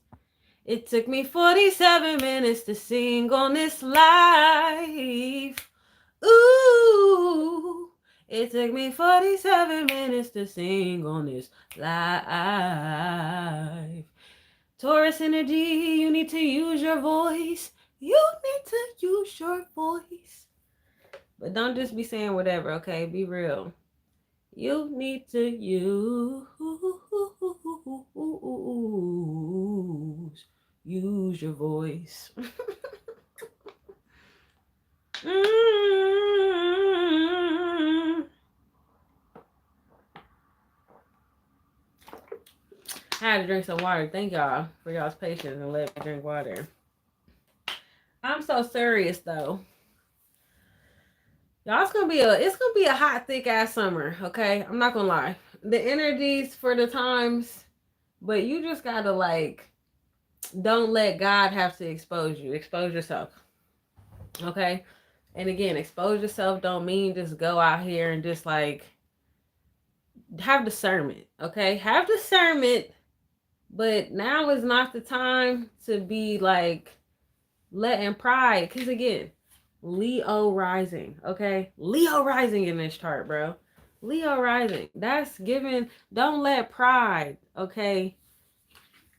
It took me 47 minutes to sing on this life. Ooh, it took me 47 minutes to sing on this life. Taurus energy, you need to use your voice. You need to use your voice. But don't just be saying whatever, okay? Be real. You need to use your voice. I had to drink some water. Thank y'all for y'all's patience and let me drink water. I'm so serious though. Y'all, it's gonna be a hot, thick ass summer, okay? I'm not gonna lie. The energies for the times, but you just gotta like, don't let God have to expose you. Expose yourself. Okay? And again, expose yourself don't mean just go out here and just like have discernment. Okay? Have discernment, but now is not the time to be like letting pride, because again, Leo rising, okay? Leo rising in this chart, bro. Leo rising. That's given. Don't let pride, okay?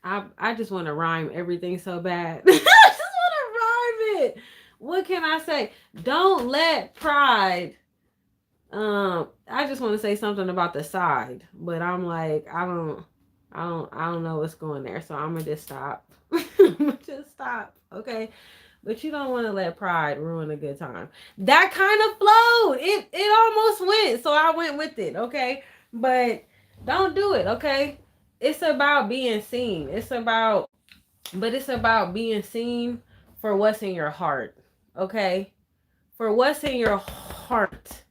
I just want to rhyme everything so bad. I just want to rhyme it. What can I say? Don't let pride. I just want to say something about the side, but I'm like, I don't know what's going there, so I'm gonna just stop. Just stop, okay? But you don't want to let pride ruin a good time. That kind of flowed. It almost went, so I went with it, okay? But don't do it, okay? it's about being seen. It's about being seen for what's in your heart. Okay? For what's in your heart.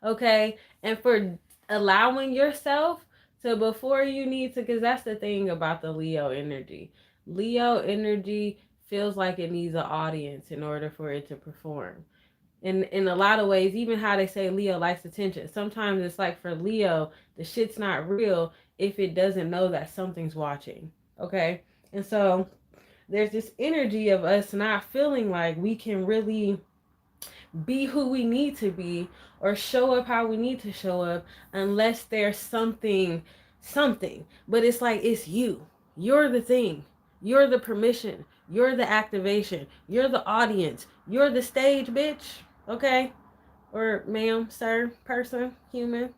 Okay? And for allowing yourself to, before you need to, because that's the thing about the Leo energy. Leo energy feels like it needs an audience in order for it to perform. In a lot of ways, even how they say Leo likes attention. Sometimes it's like for Leo, the shit's not real if it doesn't know that something's watching. Okay? And so there's this energy of us not feeling like we can really be who we need to be or show up how we need to show up unless there's something. But it's like it's you. You're the thing. You're the permission. You're the activation. You're the audience. You're the stage, bitch. Okay? Or ma'am, sir, person, human.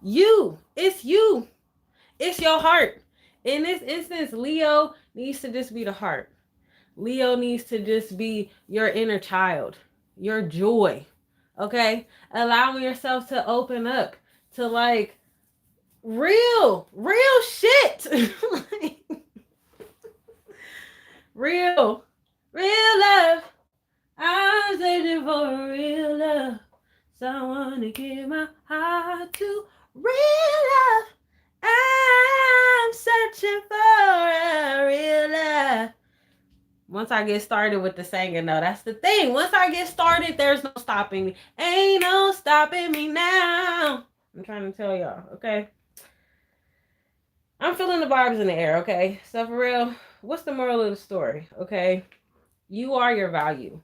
You. It's you. It's your heart. In this instance, Leo needs to just be the heart. Leo needs to just be your inner child, your joy. Okay? Allowing yourself to open up to like real shit. Like, real love. I'm searching for real love. Someone to give my heart to. Real love. I'm searching for a real love. Once I get started with the singing, though, that's the thing. Once I get started, there's no stopping me. Ain't no stopping me now. I'm trying to tell y'all, okay? I'm feeling the vibes in the air, okay? So for real, what's the moral of the story, okay? You are your value.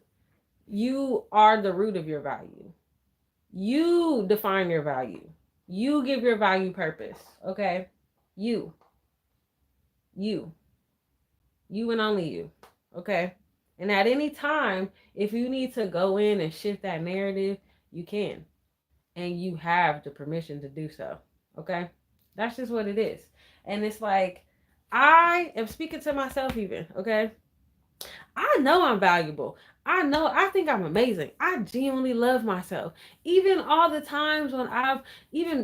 You are the root of your value. You define your value. You give your value purpose, okay? You and only you, okay? And at any time, if you need to go in and shift that narrative, you can. And you have the permission to do so, okay? That's just what it is. And it's like, I am speaking to myself even, okay? I know I'm valuable. I think I'm amazing. I genuinely love myself. Even all the times when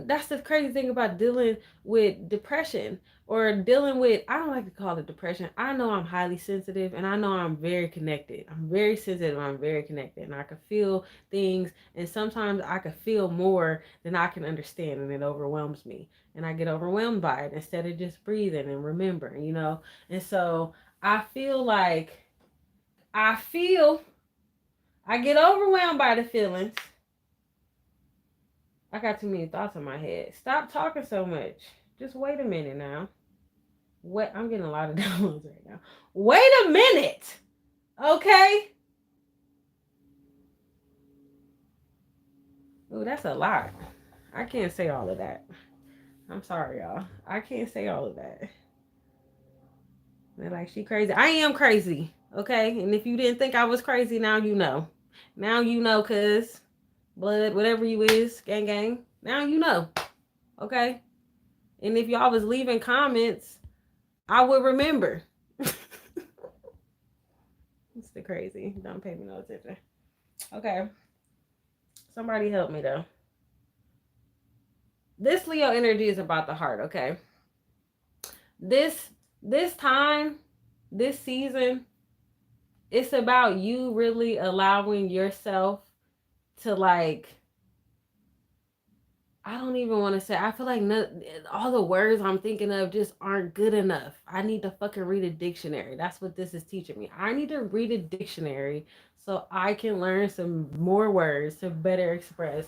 that's the crazy thing about dealing with depression or dealing with, I don't like to call it depression. I know I'm highly sensitive and I know I'm very connected. I'm very sensitive. I'm very connected and I can feel things. And sometimes I can feel more than I can understand and it overwhelms me. And I get overwhelmed by it instead of just breathing and remembering, And so I feel like I get overwhelmed by the feelings. I got too many thoughts in my head. Stop talking so much. Just wait a minute now. What? I'm getting a lot of downloads right now. Wait a minute. Okay? Ooh, that's a lot. I can't say all of that. I'm sorry, y'all. I can't say all of that. They're like, she crazy. I am crazy. Okay? And if you didn't think I was crazy, now you know. Now you know, cuz blood, whatever you is, gang. Now you know. Okay? And if y'all was leaving comments, I would remember. It's the crazy. Don't pay me no attention. Okay. Somebody help me though. This Leo energy is about the heart, okay? This time, this season, it's about you really allowing yourself to like, I don't even want to say, I feel like all the words I'm thinking of just aren't good enough. I need to fucking read a dictionary. That's what this is teaching me. I need to read a dictionary so I can learn some more words to better express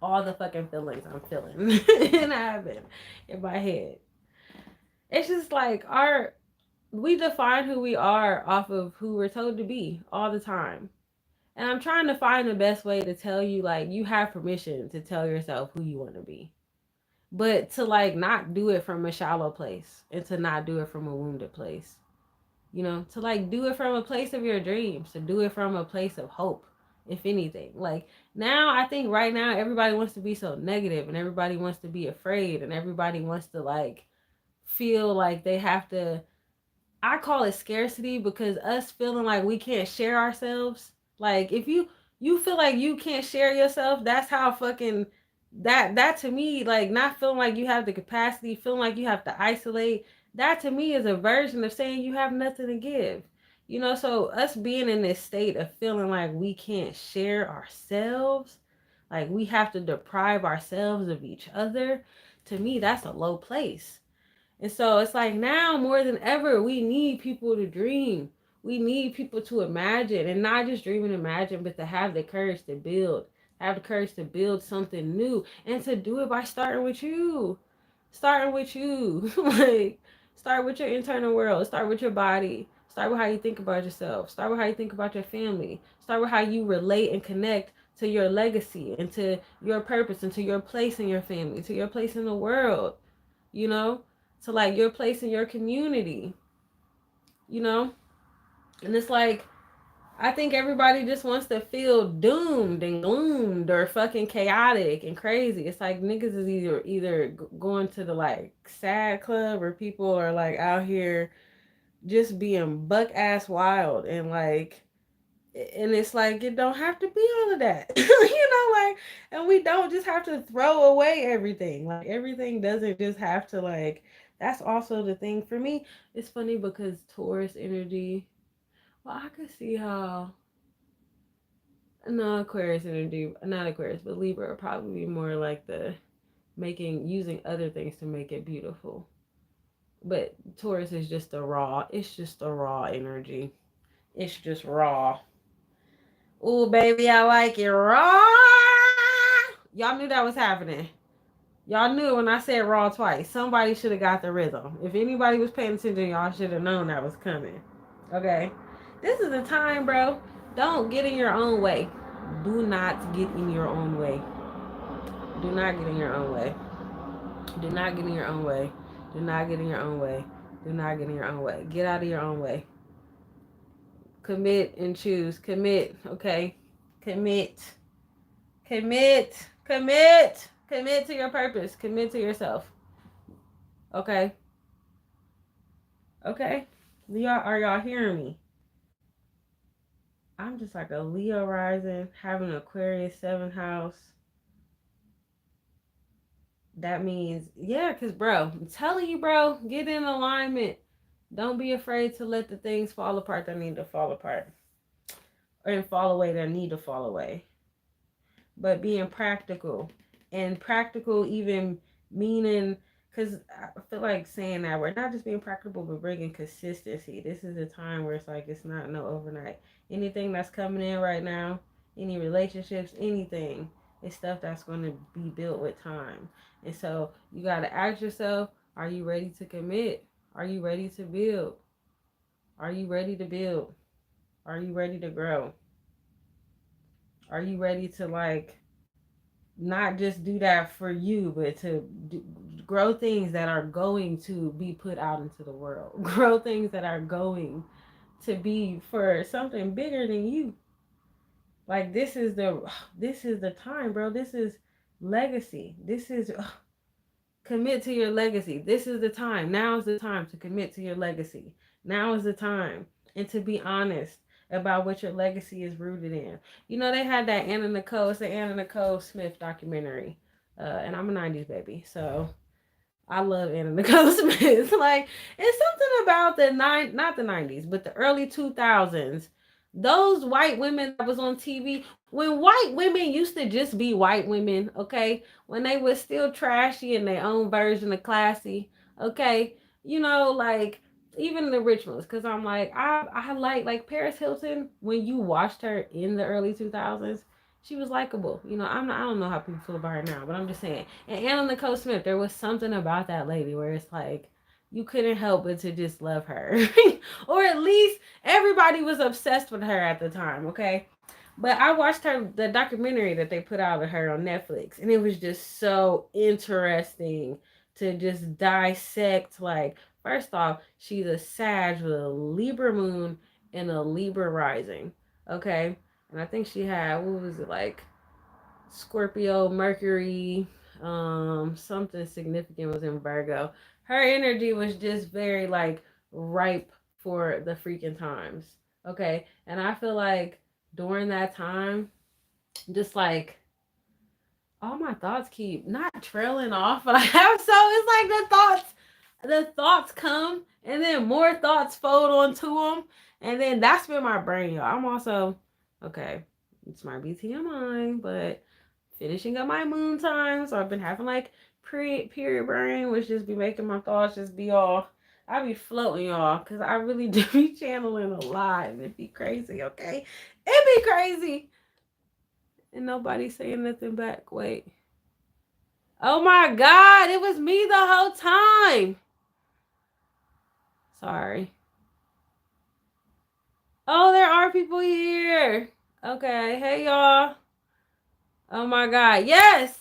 all the fucking feelings I'm feeling and having in my head. It's just like we define who we are off of who we're told to be all the time. And I'm trying to find the best way to tell you, like, you have permission to tell yourself who you want to be. But to, like, not do it from a shallow place and to not do it from a wounded place. To, like, do it from a place of your dreams, to do it from a place of hope, if anything. Like, now, I think right now, everybody wants to be so negative and everybody wants to be afraid and everybody wants to, like, feel like they have to. I call it scarcity because us feeling like we can't share ourselves. Like if you feel like you can't share yourself, that's how fucking That to me, like, not feeling like you have the capacity, feeling like you have to isolate, that to me is a version of saying you have nothing to give. You know, so us being in this state of feeling like we can't share ourselves, like we have to deprive ourselves of each other, to me, that's a low place. And so it's like now more than ever, we need people to dream. We need people to imagine, and not just dream and imagine, but to have the courage to build, have the courage to build something new, and to do it by starting with you. Starting with you. Like, start with your internal world, start with your body, start with how you think about yourself, start with how you think about your family, start with how you relate and connect to your legacy and to your purpose and to your place in your family, to your place in the world, you know, to like your place in your community, you know? And it's like, I think everybody just wants to feel doomed and gloomed or fucking chaotic and crazy. It's like niggas is either going to the like sad club, or people are like out here just being buck ass wild, and it's like it don't have to be all of that. You know, like, and we don't just have to throw away everything. Like, everything doesn't just have to, like, that's also the thing for me. It's funny because Taurus energy, well, I could see how, no, Aquarius energy, not Aquarius, but Libra would probably be more like the using other things to make it beautiful. But Taurus is just a raw, it's just a raw energy. It's just raw. Ooh, baby, I like it raw. Y'all knew that was happening. Y'all knew when I said raw twice. Somebody should have got the rhythm. If anybody was paying attention, y'all should have known that was coming. Okay? This is the time, bro. Don't get in your own way. Do not get in your own way. Do not get in your own way. Do not get in your own way. Do not get in your own way. Do not get in your own way. Get out of your own way. Commit and choose. Commit, okay? Commit. Commit. Commit. Commit to your purpose. Commit to yourself. Okay? Okay? Are y'all hearing me? I'm just like a Leo rising, having an Aquarius 7th house. That means, yeah, because, bro, I'm telling you, bro, get in alignment. Don't be afraid to let the things fall apart that need to fall apart, or fall away that need to fall away. But being practical, and practical even meaning, because I feel like saying that we're not just being practical, but bringing consistency. This is a time where it's like it's not no overnight. Anything that's coming in right now, any relationships, anything, it's stuff that's going to be built with time. And so you got to ask yourself, are you ready to commit? Are you ready to build? Are you ready to build? Are you ready to grow? Are you ready to, like, not just do that for you, but to grow things that are going to be put out into the world? Grow things that are going to be for something bigger than you. Like, this is the time, bro. This is legacy. This is commit to your legacy. This is the time. Now is the time to commit to your legacy. Now is the time. And to be honest about what your legacy is rooted in. You know, they had that Anna Nicole, it's the Anna Nicole Smith documentary. And I'm a 90s baby. So I love Anna Nicole Smith. Like, it's something about not the 90s, but the early 2000s. Those white women that was on TV, when white women used to just be white women, okay? When they was still trashy in their own version of classy, okay? You know, like, even the rich ones, because I'm like, I like Paris Hilton, when you watched her in the early 2000s, she was likable. You know, I don't know how people feel about her now, but I'm just saying. And Anna Nicole Smith, there was something about that lady where it's like you couldn't help but to just love her. Or at least everybody was obsessed with her at the time, okay? But I watched the documentary that they put out of her on Netflix, and it was just so interesting to just dissect, like, first off, she's a Sag with a Libra moon and a Libra rising. Okay? And I think she had, what was it, like, Scorpio, Mercury, something significant was in Virgo. Her energy was just very, like, ripe for the freaking times. Okay? And I feel like during that time, just like all my thoughts keep not trailing off, but I have so it's like the thoughts come and then more thoughts fold onto them, and then that's been my brain, y'all. I'm also okay. It's my BTMI, but finishing up my moon time, so I've been having like period brain, which just be making my thoughts just be all. I be floating, y'all, because I really do be channeling a lot, and it be crazy. Okay, it be crazy, and nobody saying nothing back. Wait. Oh my God, it was me the whole time. Sorry. Oh, there are people here. Okay, hey y'all. Oh my God, yes.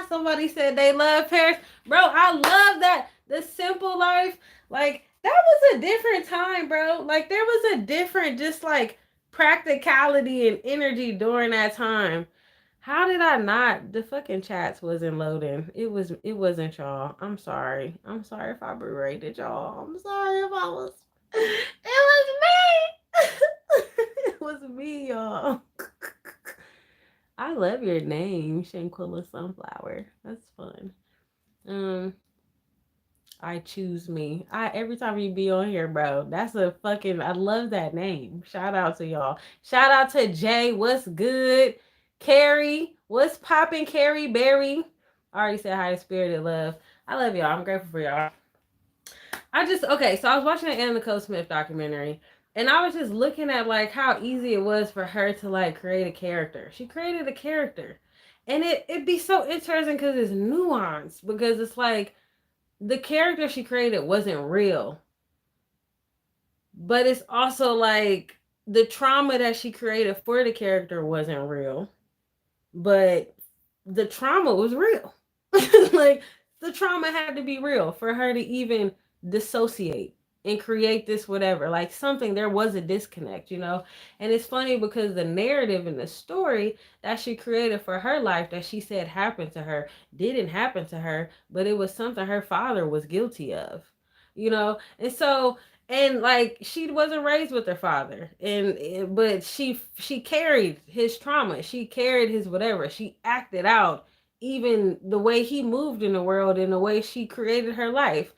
Somebody said they love Paris. Bro, I love that. The simple life. Like, that was a different time, bro. Like, there was a different, just like, practicality and energy during that time. How did I not? The fucking chats wasn't loading. It wasn't y'all. I'm sorry. I'm sorry if I berated y'all. I'm sorry if I was it was me. It was me, y'all. I love your name, Shanquilla Sunflower. That's fun. Um, I choose me. I every time you be on here, bro. That's a fucking. I love that name. Shout out to y'all. Shout out to Jay. What's good? Carrie. What's popping? Carrie Berry. I already said hi to Spirited Love. I love y'all. I'm grateful for y'all. I just okay. So I was watching an Anna Nicole Smith documentary, and I was just looking at like how easy it was for her to like create a character. She created a character, and it'd be so interesting because it's nuanced. Because it's like the character she created wasn't real, but it's also like the trauma that she created for the character wasn't real, but the trauma was real. Like the trauma had to be real for her to even dissociate and create this whatever, like something. There was a disconnect, you know. And it's funny because the narrative and the story that she created for her life that she said happened to her didn't happen to her, but it was something her father was guilty of, you know. And so, and like she wasn't raised with her father, and but she carried his trauma, she carried his whatever, she acted out even the way he moved in the world and the way she created her life.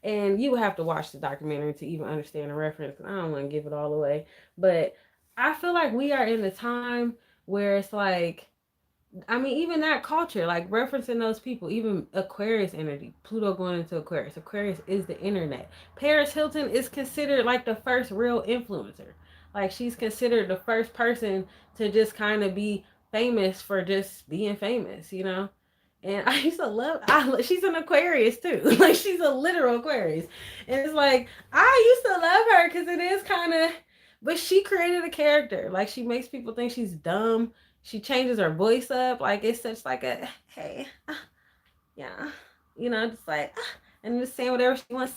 And you have to watch the documentary to even understand the reference. I don't want to give it all away, but I feel like we are in a time where it's like, I mean, even that culture, like referencing those people, even Aquarius energy, Pluto going into Aquarius. Aquarius is the internet. Paris Hilton is considered like the first real influencer. Like she's considered the first person to just kind of be famous for just being famous, you know? And I used to love, she's an Aquarius too. Like she's a literal Aquarius. And it's like, I used to love her because it is kind of, but she created a character. Like she makes people think she's dumb. She changes her voice up. Like it's such like a, hey, yeah. You know, just like, and just saying whatever she wants.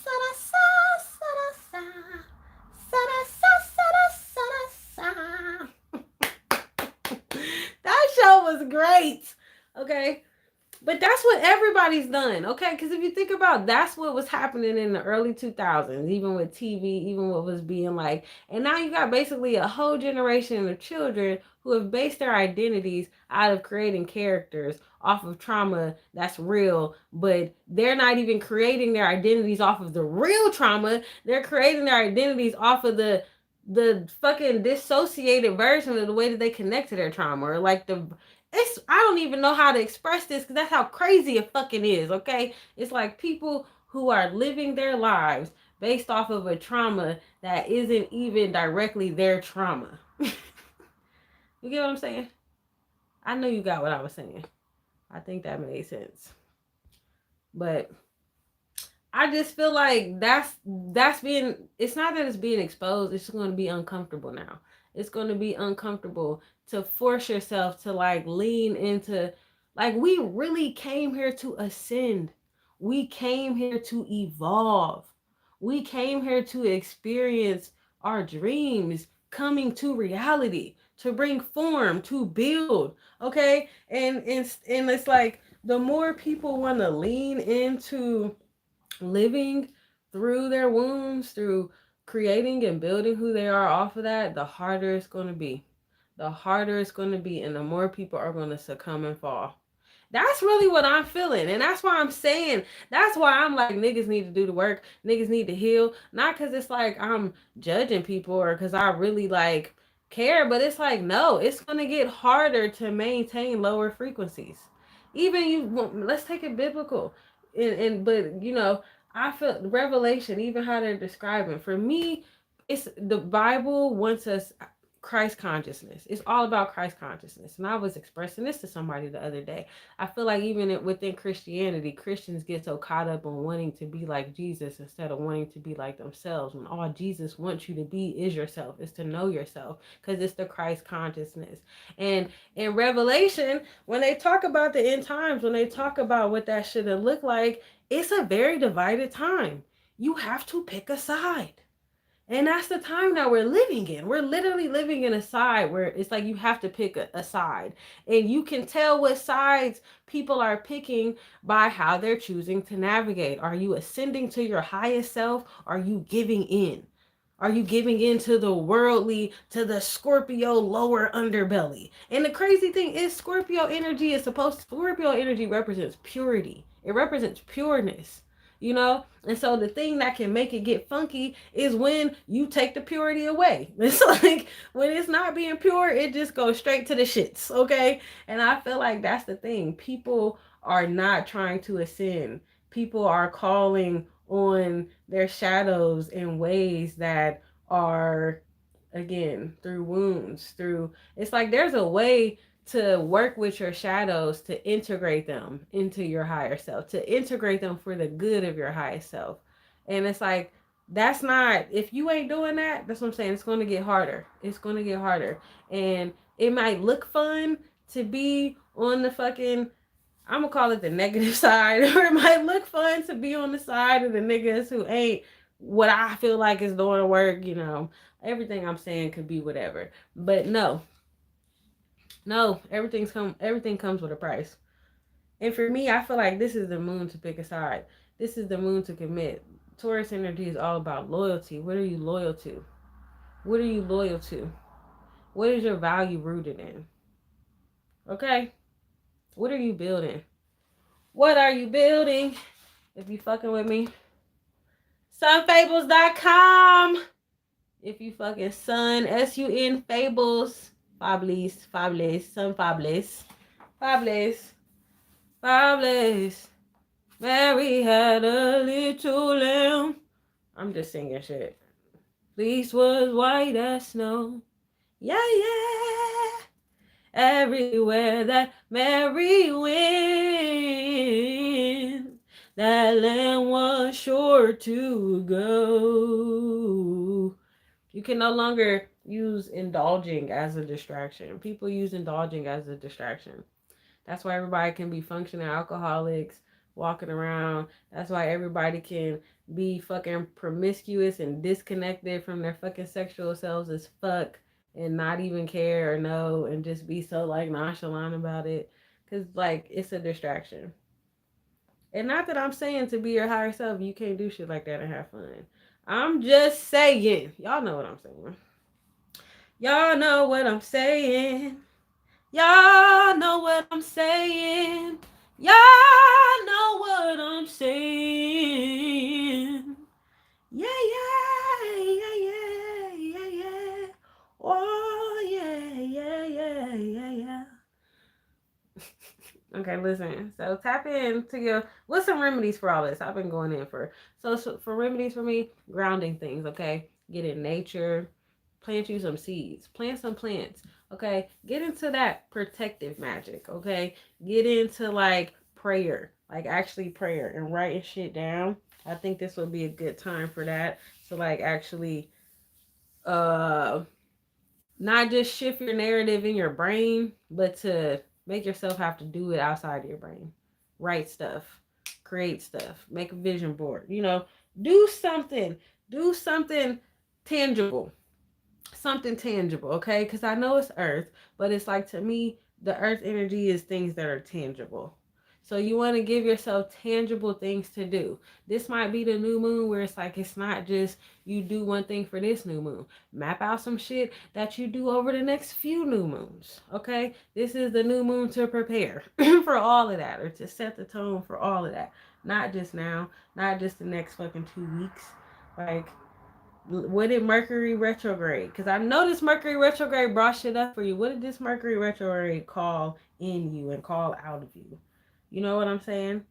That show was great. Okay. But that's what everybody's done, okay? Because if you think about, that's what was happening in the early 2000s, even with TV, even what was being like. And now you got basically a whole generation of children who have based their identities out of creating characters off of trauma that's real, but they're not even creating their identities off of the real trauma. They're creating their identities off of the fucking dissociated version of the way that they connect to their trauma, or like the it's I don't even know how to express this because that's how crazy it fucking is, okay? It's like people who are living their lives based off of a trauma that isn't even directly their trauma. You get what I'm saying? I know you got what I was saying. I think that made sense. But I just feel like that's being, it's not that it's being exposed, it's just going to be uncomfortable now. It's going to be uncomfortable to force yourself to like lean into, like we really came here to ascend. We came here to evolve. We came here to experience our dreams coming to reality, to bring form, to build, okay? And it's like the more people want to lean into living through their wounds, through creating and building who they are off of that, the harder it's going to be. the harder it's going to be and the more people are going to succumb and fall. That's really what I'm feeling. And that's why I'm saying, that's why I'm like, niggas need to do the work. Niggas need to heal. Not because it's like I'm judging people or because I really like care, but it's like, no, it's going to get harder to maintain lower frequencies. Even you, let's take it biblical. But, I feel Revelation, even how they're describing, for me, it's the Bible wants us Christ consciousness. It's all about Christ consciousness. And I was expressing this to somebody the other day. I feel like even within Christianity, Christians get so caught up on wanting to be like Jesus instead of wanting to be like themselves. When all Jesus wants you to be is yourself, is to know yourself, because it's the Christ consciousness. And in Revelation, when they talk about the end times, when they talk about what that should look like, it's a very divided time. You have to pick a side. And that's the time that we're living in. We're literally living in a side where it's like you have to pick a side. And you can tell what sides people are picking by how they're choosing to navigate. Are you ascending to your highest self? Are you giving in? Are you giving in to the worldly, to the Scorpio lower underbelly? And the crazy thing is, Scorpio energy represents purity. It represents pureness, And so the thing that can make it get funky is when you take the purity away. It's like when it's not being pure, it just goes straight to the shits, okay? And I feel like that's the thing. People are not trying to ascend. People are calling on their shadows in ways that are, again, through wounds, it's like there's a way to work with your shadows, to integrate them into your higher self, to integrate them for the good of your highest self. And it's like, that's not, if you ain't doing that, that's what I'm saying, it's going to get harder. It's going to get harder. And it might look fun to be on the fucking, I'm gonna call it the negative side, or it might look fun to be on the side of the niggas who ain't what I feel like is doing work, Everything I'm saying could be whatever. But no, everything comes with a price. And for me, I feel like this is the moon to pick a side. This is the moon to commit. Taurus energy is all about loyalty. What are you loyal to? What are you loyal to? What is your value rooted in? Okay? What are you building? What are you building? If you fucking with me, sunfables.com. If you fucking sun fables, fabulous. Mary had a little lamb. I'm just singing shit. Fleece was white as snow. Yeah. Everywhere that Mary went, that lamb was sure to go. You can no longer use indulging as a distraction. People use indulging as a distraction. That's why everybody can be functioning alcoholics, walking around. That's why everybody can be fucking promiscuous and disconnected from their fucking sexual selves as fuck and not even care or know and just be so like nonchalant about it. Cause like it's a distraction. And not that I'm saying to be your higher self, you can't do shit like that and have fun. I'm just saying. Y'all know what I'm saying. Y'all know what I'm saying. Y'all know what I'm saying. Y'all know what I'm saying. Yeah. Oh, yeah. Okay, listen. So tap into what's some remedies for all this? I've been going in so for remedies for me, grounding things, okay? Get in nature, plant you some seeds, plant some plants, okay? Get into that protective magic, okay? Get into like prayer, like actually prayer and writing shit down. I think this would be a good time for that. So like actually not just shift your narrative in your brain, but to make yourself have to do it outside of your brain. Write stuff, create stuff, make a vision board, do something tangible. Something tangible, okay? Because I know it's earth, but it's like, to me, the earth energy is things that are tangible. So you want to give yourself tangible things to do. This might be the new moon where it's like it's not just you do one thing for this new moon. Map out some shit that you do over the next few new moons. Okay? This is the new moon to prepare for all of that, or to set the tone for all of that. Not just now, not just the next fucking 2 weeks. Like, what did Mercury retrograde? Because I know this Mercury retrograde brought shit up for you. What did this Mercury retrograde call in you and call out of you? You know what I'm saying?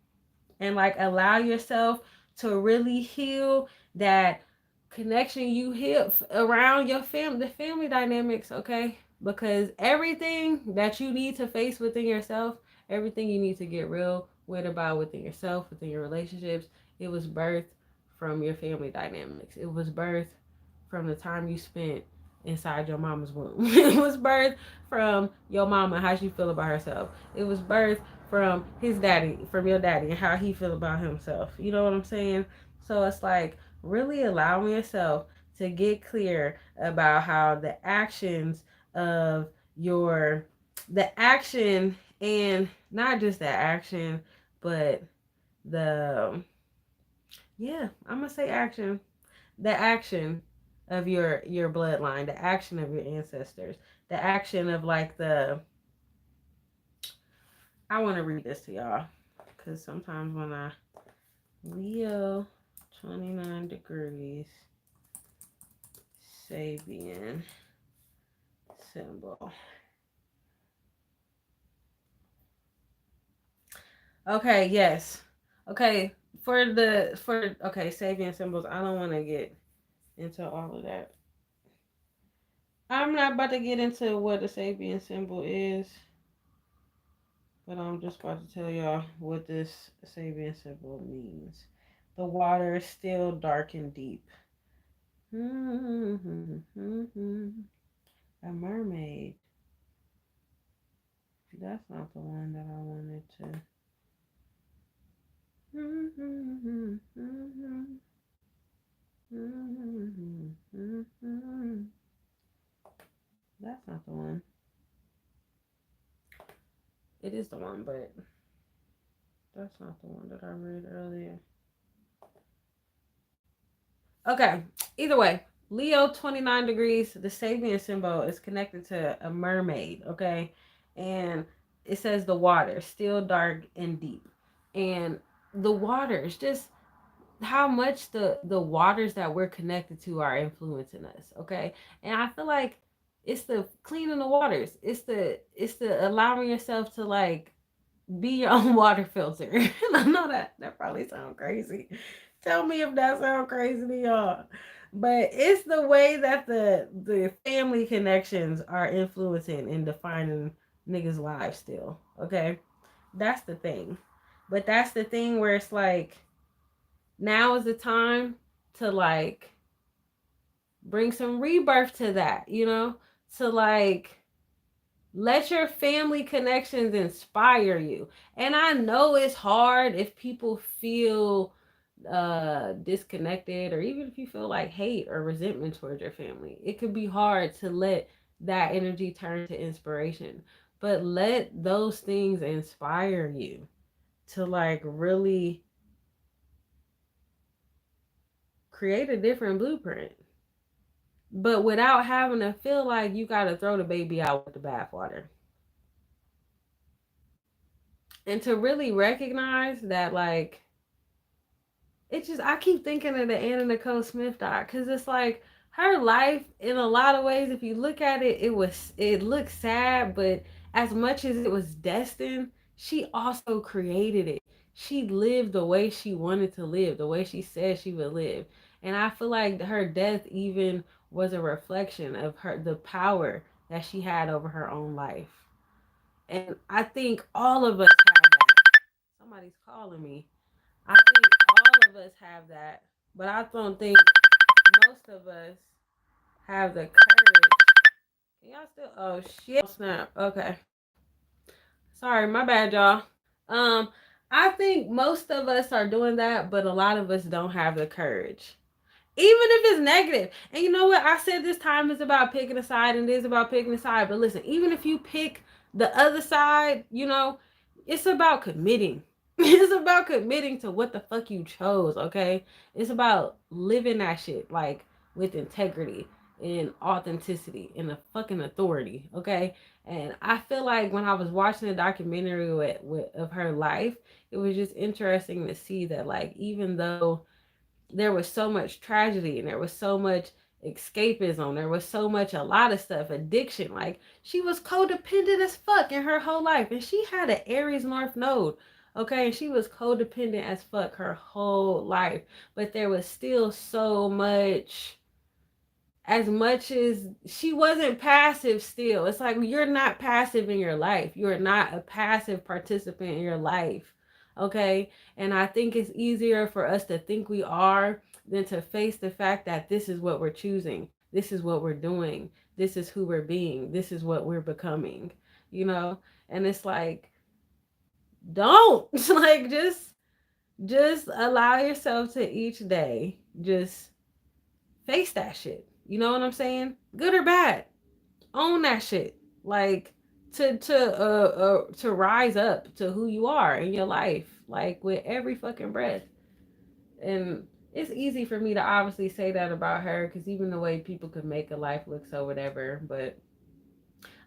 And like, allow yourself to really heal that connection you heal around your family, the family dynamics, okay? Because everything that you need to face within yourself, everything you need to get real with about within yourself, within your relationships, it was birthed from your family dynamics. It was birthed from the time you spent inside your mama's womb. It was birthed from your mama, how she feel about herself. It was birthed from his daddy, from your daddy, and how he feel about himself. You know what I'm saying? So it's like really allowing yourself to get clear about how the actions of your the action, and not just the action, but the I'm gonna say action, the action of your bloodline, the action of your ancestors, the action of like the I want to read this to y'all because sometimes when I Leo 29 degrees Sabian symbol. Okay, yes. Okay, okay, Sabian symbols, I don't want to get into all of that. I'm not about to get into what the Sabian symbol is, but I'm just about to tell y'all what this Sabian symbol means. The water is still dark and deep. A mermaid. That's not the one that I wanted to. That's not the one. It is the one, but that's not the one that I read earlier. Okay, either way, Leo 29 degrees, the Sabian symbol is connected to a mermaid, okay? And it says the water, still dark and deep. And the waters, just how much the waters that we're connected to are influencing us, okay? And I feel like it's the cleaning the waters. It's the allowing yourself to like be your own water filter. I know that probably sounds crazy. Tell me if that sounds crazy to y'all. But it's the way that the family connections are influencing and defining niggas' lives still. Okay? That's the thing. But that's the thing where it's like now is the time to like bring some rebirth to that, you know? To like let your family connections inspire you. And I know it's hard if people feel disconnected, or even if you feel like hate or resentment towards your family. It could be hard to let that energy turn to inspiration. But let those things inspire you to like really create a different blueprint. But without having to feel like you got to throw the baby out with the bathwater. And to really recognize that, like, it's just, I keep thinking of the Anna Nicole Smith doc, because it's like her life in a lot of ways, if you look at it, it looks sad, but as much as it was destined, she also created it. She lived the way she wanted to live, the way she said she would live. And I feel like her death even was a reflection of the power that she had over her own life. And I think all of us have that. Somebody's calling me. I think all of us have that, but I don't think most of us have the courage. Can y'all still? Oh shit! Snap. Okay. Sorry, my bad, y'all. Um, I think most of us are doing that, but a lot of us don't have the courage. Even if it's negative. And you know what? I said this time is about picking a side and it is about picking a side. But listen, even if you pick the other side, you know, It's about committing. It's about committing to what the fuck you chose, okay? It's about living that shit like with integrity and authenticity and the fucking authority, okay? And I feel like when I was watching the documentary of her life, it was just interesting to see that, like, even though there was so much tragedy and there was so much escapism, there was so much, a lot of stuff, addiction, like she was codependent as fuck in her whole life, and she had an Aries North node, okay, and she was codependent as fuck her whole life, but there was still so much, as much as she wasn't passive, still it's like you're not passive in your life, you're not a passive participant in your life, okay? And I think it's easier for us to think we are than to face the fact that this is what we're choosing, this is what we're doing, this is who we're being, this is what we're becoming, you know? And it's like, don't like just allow yourself to each day just face that shit. You know what I'm saying? Good or bad, own that shit. Like to rise up to who you are in your life, like with every fucking breath. And it's easy for me to obviously say that about her, because even the way people could make a life look so whatever, but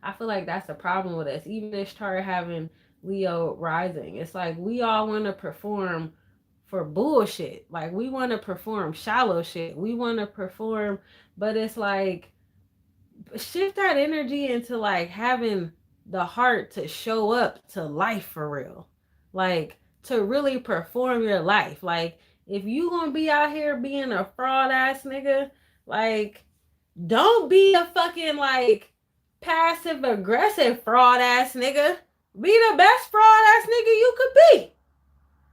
I feel like that's the problem with us. Even this chart having Leo rising, it's like we all want to perform for bullshit. Like we want to perform shallow shit. We want to perform, but it's like shift that energy into like having the heart to show up to life for real. Like to really perform your life. Like if you gonna be out here being a fraud ass nigga, like don't be a fucking like passive aggressive fraud ass nigga. Be the best fraud ass nigga you could be.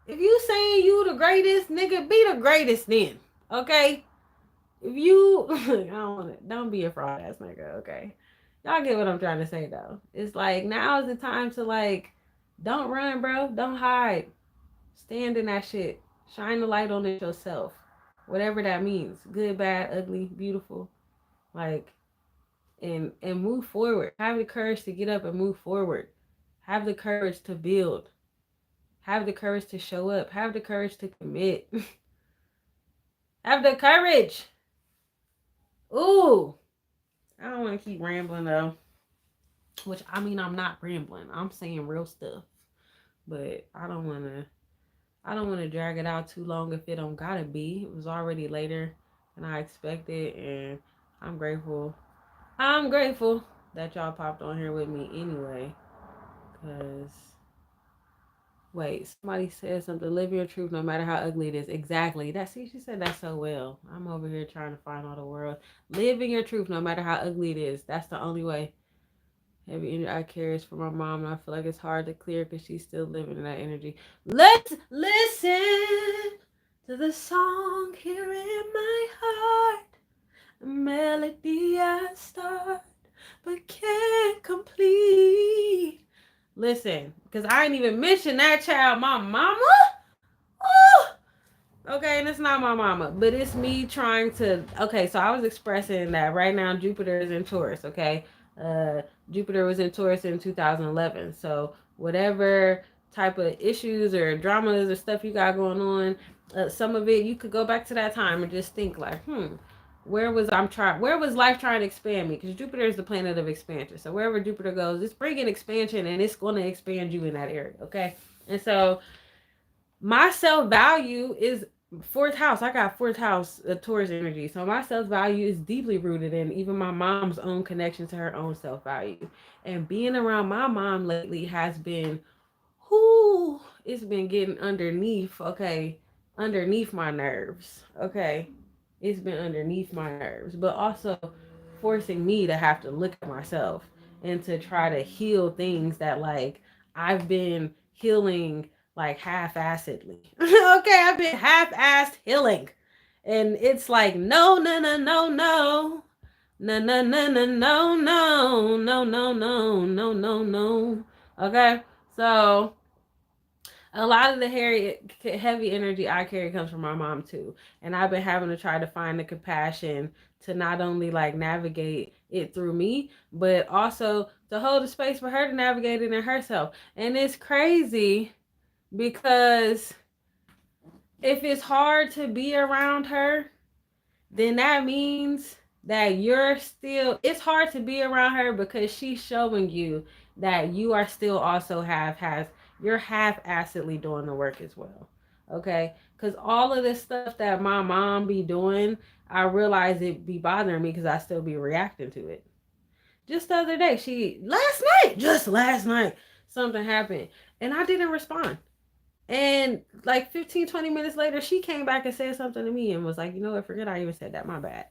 If you saying you the greatest, nigga, be the greatest then. Okay? If you don't be a fraud ass nigga, okay? Y'all get what I'm trying to say though. It's like now is the time to like don't run, bro. Don't hide. Stand in that shit. Shine the light on it yourself. Whatever that means. Good, bad, ugly, beautiful. Like and move forward. Have the courage to get up and move forward. Have the courage to build. Have the courage to show up. Have the courage to commit. Have the courage. Ooh. I don't want to keep rambling though. Which I mean I'm not rambling. I'm saying real stuff. But I don't want to drag it out too long if it don't gotta be. It was already later than I expected, and I'm grateful. I'm grateful that y'all popped on here with me anyway. Cause wait, somebody said something. Live your truth no matter how ugly it is. Exactly. She said that so well. I'm over here trying to find all the world. Live in your truth no matter how ugly it is. That's the only way. Heavy energy I carry is for my mom, and I feel like it's hard to clear because she's still living in that energy. Let's listen to the song here in my heart. A melody I start but can't complete. Listen, because I ain't even mentioned that child, my mama. Oh, okay, and it's not my mama, but it's me trying to. Okay, so I was expressing that right now Jupiter is in Taurus. Okay, uh, Jupiter was in Taurus in 2011. So whatever type of issues or dramas or stuff you got going on, some of it you could go back to that time and just think like, where was life trying to expand me? Because Jupiter is the planet of expansion. So wherever Jupiter goes, it's bringing expansion and it's going to expand you in that area. Okay, and so my self value is fourth house. I got fourth house Taurus energy. So my self value is deeply rooted in even my mom's own connection to her own self value. And being around my mom lately has been, whoo, it's been getting underneath my nerves. Okay. It's been underneath my nerves, but also forcing me to have to look at myself and to try to heal things that like I've been healing like half-assedly. Okay, I've been half-assed healing. And it's like no no no no no no no no no no no no no no no no no. Okay. So A lot of the heavy energy I carry comes from my mom too. And I've been having to try to find the compassion to not only like navigate it through me, but also to hold the space for her to navigate it in herself. And it's crazy because if it's hard to be around her, then that means that you're still, it's hard to be around her because she's showing you that you are still also you're half-assedly doing the work as well. Okay? Because all of this stuff that my mom be doing, I realize it be bothering me because I still be reacting to it. Just the other day, just last night, something happened and I didn't respond. And like 15, 20 minutes later, she came back and said something to me and was like, you know what, forget I even said that, my bad.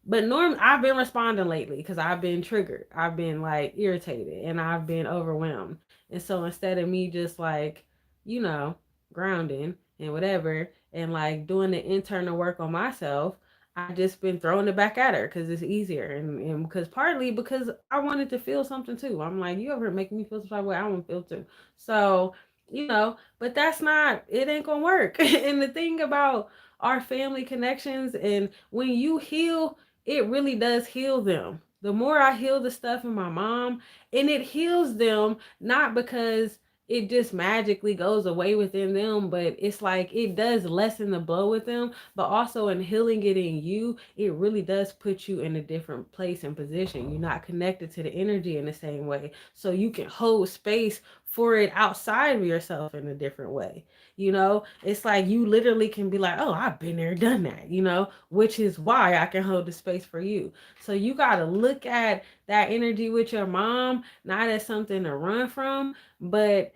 But normally I've been responding lately because I've been triggered. I've been like irritated and I've been overwhelmed. And so instead of me just like, you know, grounding and whatever and like doing the internal work on myself, I just been throwing it back at her because it's easier and because partly because I wanted to feel something too. I'm like, you ever make me feel some type of way, I want to feel too. So, you know, but that's not, it ain't gonna work. And the thing about our family connections, and when you heal, it really does heal them. The more I heal the stuff in my mom, and it heals them not because it just magically goes away within them, but it's like it does lessen the blow with them, but also in healing it in you, it really does put you in a different place and position. You're not connected to the energy in the same way, so you can hold space for it outside of yourself in a different way. You know, it's like you literally can be like, oh, I've been there, done that, you know, which is why I can hold the space for you. So you got to look at that energy with your mom, not as something to run from, but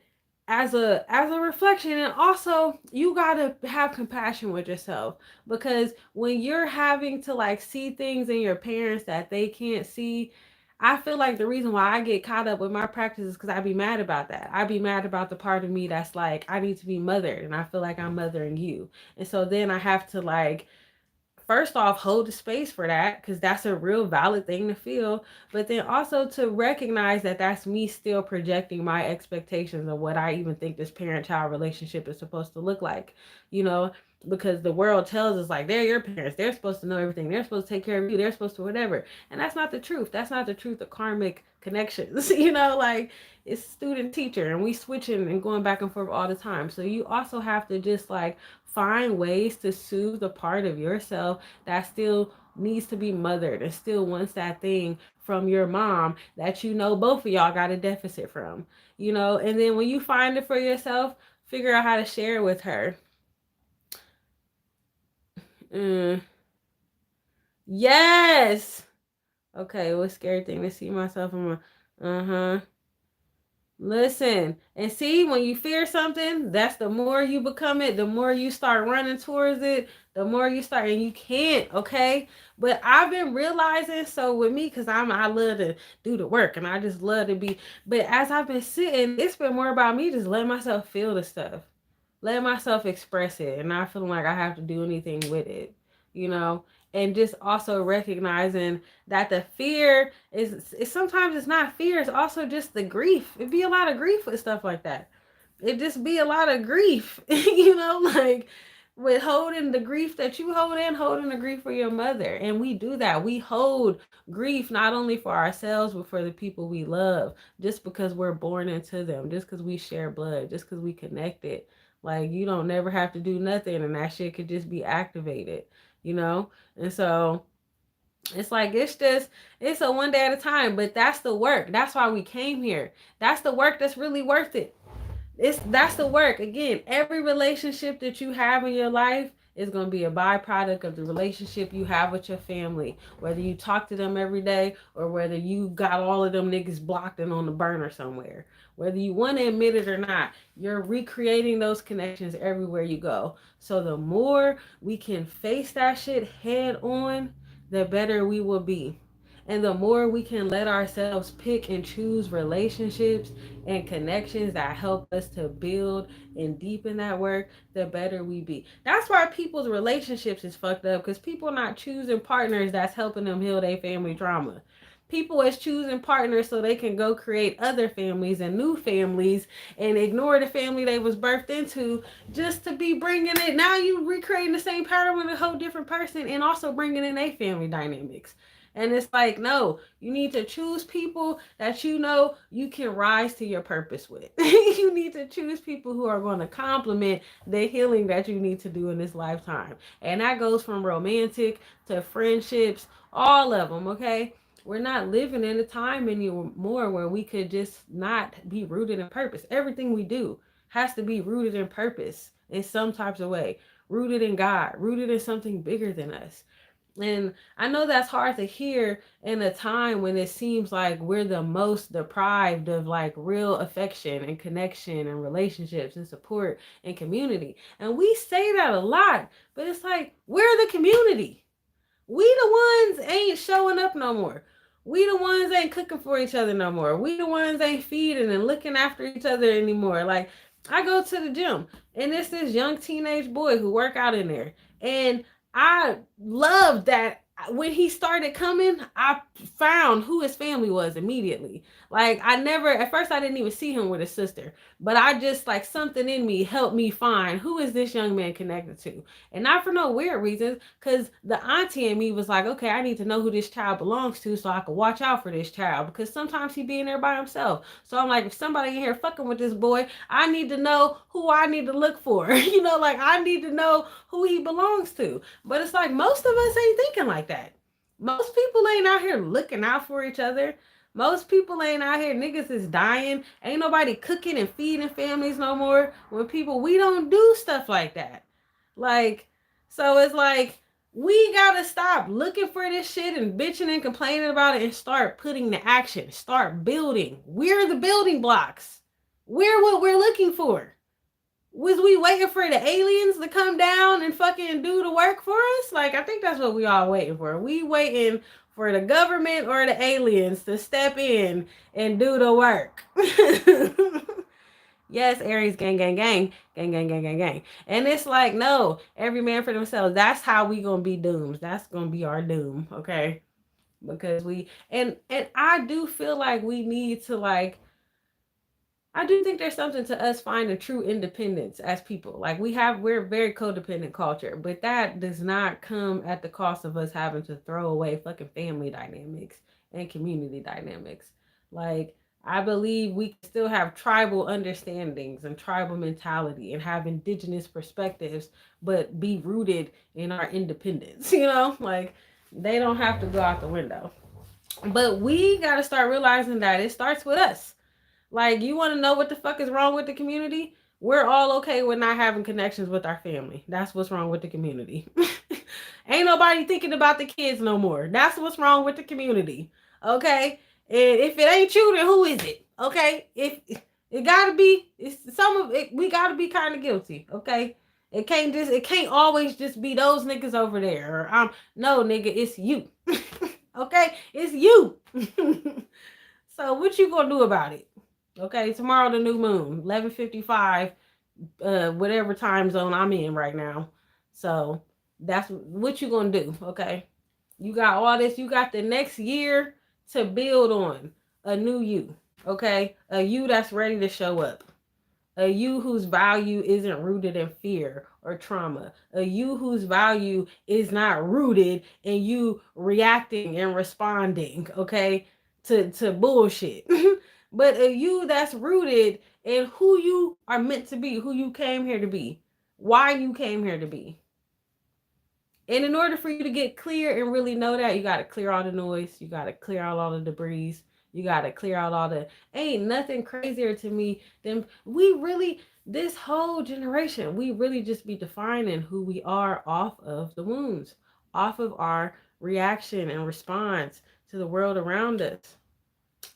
as a reflection. And also you got to have compassion with yourself, because when you're having to like see things in your parents that they can't see, I feel like the reason why I get caught up with my practice is because I be mad about that. I be mad about the part of me that's like, I need to be mothered, and I feel like I'm mothering you. And so then I have to like, first off, hold the space for that because that's a real valid thing to feel, but then also to recognize that that's me still projecting my expectations of what I even think this parent-child relationship is supposed to look like, you know, because the world tells us like, they're your parents, they're supposed to know everything, they're supposed to take care of you, they're supposed to whatever. And that's not the truth. That's not the truth of karmic connections. You know, like, it's student teacher and we switching and going back and forth all the time. So you also have to just like find ways to soothe the part of yourself that still needs to be mothered and still wants that thing from your mom that you know both of y'all got a deficit from, you know. And then when you find it for yourself, figure out how to share it with her. mm. Yes. Okay, what scary thing to see myself in my, uh-huh. Listen, and see, when you fear something, that's the more you become it, the more you start running towards it, the more you start, and you can't, okay? But I've been realizing, so with me, because I love to do the work and I just love to be, but as I've been sitting, it's been more about me just letting myself feel the stuff, let myself express it, and not feeling like I have to do anything with it, you know. And just also recognizing that the fear is sometimes it's not fear, it's also just the grief. It'd be a lot of grief with stuff like that. It just be a lot of grief. You know, like with holding the grief that you hold in, holding the grief for your mother. And we do that. We hold grief not only for ourselves, but for the people we love, just because we're born into them, just because we share blood, just because we connected. Like, you don't never have to do nothing, and that shit could just be activated, you know? And so it's like, it's a one day at a time, but that's the work. That's why we came here. That's the work that's really worth it. That's the work. Again, every relationship that you have in your life is going to be a byproduct of the relationship you have with your family. Whether you talk to them every day or whether you got all of them niggas blocked and on the burner somewhere. Whether you want to admit it or not, you're recreating those connections everywhere you go. So the more we can face that shit head on, the better we will be. And the more we can let ourselves pick and choose relationships and connections that help us to build and deepen that work, the better we be. That's why people's relationships is fucked up, because people not choosing partners that's helping them heal their family trauma. people as choosing partners so they can go create other families and new families and ignore the family they was birthed into just to be bringing it. Now you recreating the same pattern with a whole different person and also bringing in a family dynamics. And it's like, no, you need to choose people that you know you can rise to your purpose with. You need to choose people who are going to complement the healing that you need to do in this lifetime. And that goes from romantic to friendships, all of them, okay? We're not living in a time anymore where we could just not be rooted in purpose. Everything we do has to be rooted in purpose in some types of way, rooted in God, rooted in something bigger than us. And I know that's hard to hear in a time when it seems like we're the most deprived of like real affection and connection and relationships and support and community. And we say that a lot, but it's like, we're the community. We the ones ain't showing up no more. We the ones ain't cooking for each other no more. We the ones ain't feeding and looking after each other anymore. Like, I go to the gym and it's this young teenage boy who work out in there. And I love that when he started coming, I found who his family was immediately. Like, I never, at first I didn't even see him with his sister, but I just, like, something in me helped me find who is this young man connected to. And not for no weird reasons, because the auntie in me was like, okay, I need to know who this child belongs to so I can watch out for this child, because sometimes he be in there by himself. So I'm like, if somebody in here fucking with this boy, I need to know who I need to look for. Like, I need to know who he belongs to. But it's like, most of us ain't thinking like that. Most people ain't out here looking out for each other. Most people ain't out here. Niggas is dying. Ain't nobody cooking and feeding families no more. When people, we don't do stuff like that. Like, so it's like, we gotta stop looking for this shit and bitching and complaining about it and start putting the action. Start building. We're the building blocks. We're what we're looking for. Was we waiting for the aliens to come down and fucking do the work for us? Like, I think that's what we all waiting for. We waiting for the government or the aliens to step in and do the work. Yes, Aries, gang, gang, gang, gang, gang, gang, gang, gang. And it's like, no, every man for themselves. That's how we gonna be doomed. That's gonna be our doom, okay? Because we and I do feel like we need to, like, I do think there's something to us finding true independence as people. Like, we're a very codependent culture, but that does not come at the cost of us having to throw away fucking family dynamics and community dynamics. Like, I believe we can still have tribal understandings and tribal mentality and have indigenous perspectives, but be rooted in our independence, Like, they don't have to go out the window. But we got to start realizing that it starts with us. Like, you want to know what the fuck is wrong with the community? We're all okay with not having connections with our family. That's what's wrong with the community. Ain't nobody thinking about the kids no more. That's what's wrong with the community. Okay? And if it ain't you, then who is it? Okay? If it gotta be, it's some of it, we gotta be kind of guilty. Okay? It can't always just be those niggas over there. Or no, nigga, it's you. Okay? It's you. So what you gonna do about it? Okay, tomorrow the new moon, 11:55, whatever time zone I'm in right now. So that's what you gonna do. Okay, you got all this. You got the next year to build on a new you. Okay, a you that's ready to show up. A you whose value isn't rooted in fear or trauma. A you whose value is not rooted in you reacting and responding, okay, to bullshit. But a you that's rooted in who you are meant to be, who you came here to be, why you came here to be. And in order for you to get clear and really know that, you got to clear all the noise. You got to clear out all the debris. You got to clear out all the, ain't nothing crazier to me than this whole generation, we really just be defining who we are off of the wounds, off of our reaction and response to the world around us,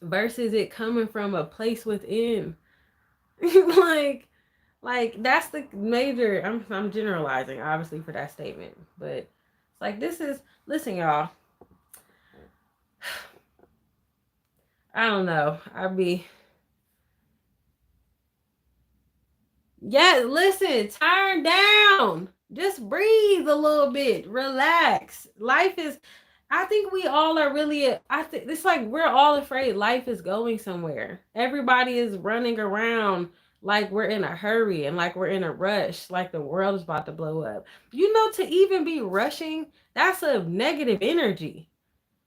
versus it coming from a place within. like that's the major, I'm generalizing obviously for that statement, but it's like, listen, y'all, I don't know, listen, turn down, just breathe a little bit, relax. Life is, I think we all are really, I think it's like we're all afraid life is going somewhere. Everybody is running around like we're in a hurry and like we're in a rush, like the world is about to blow up. You know, to even be rushing, that's a negative energy.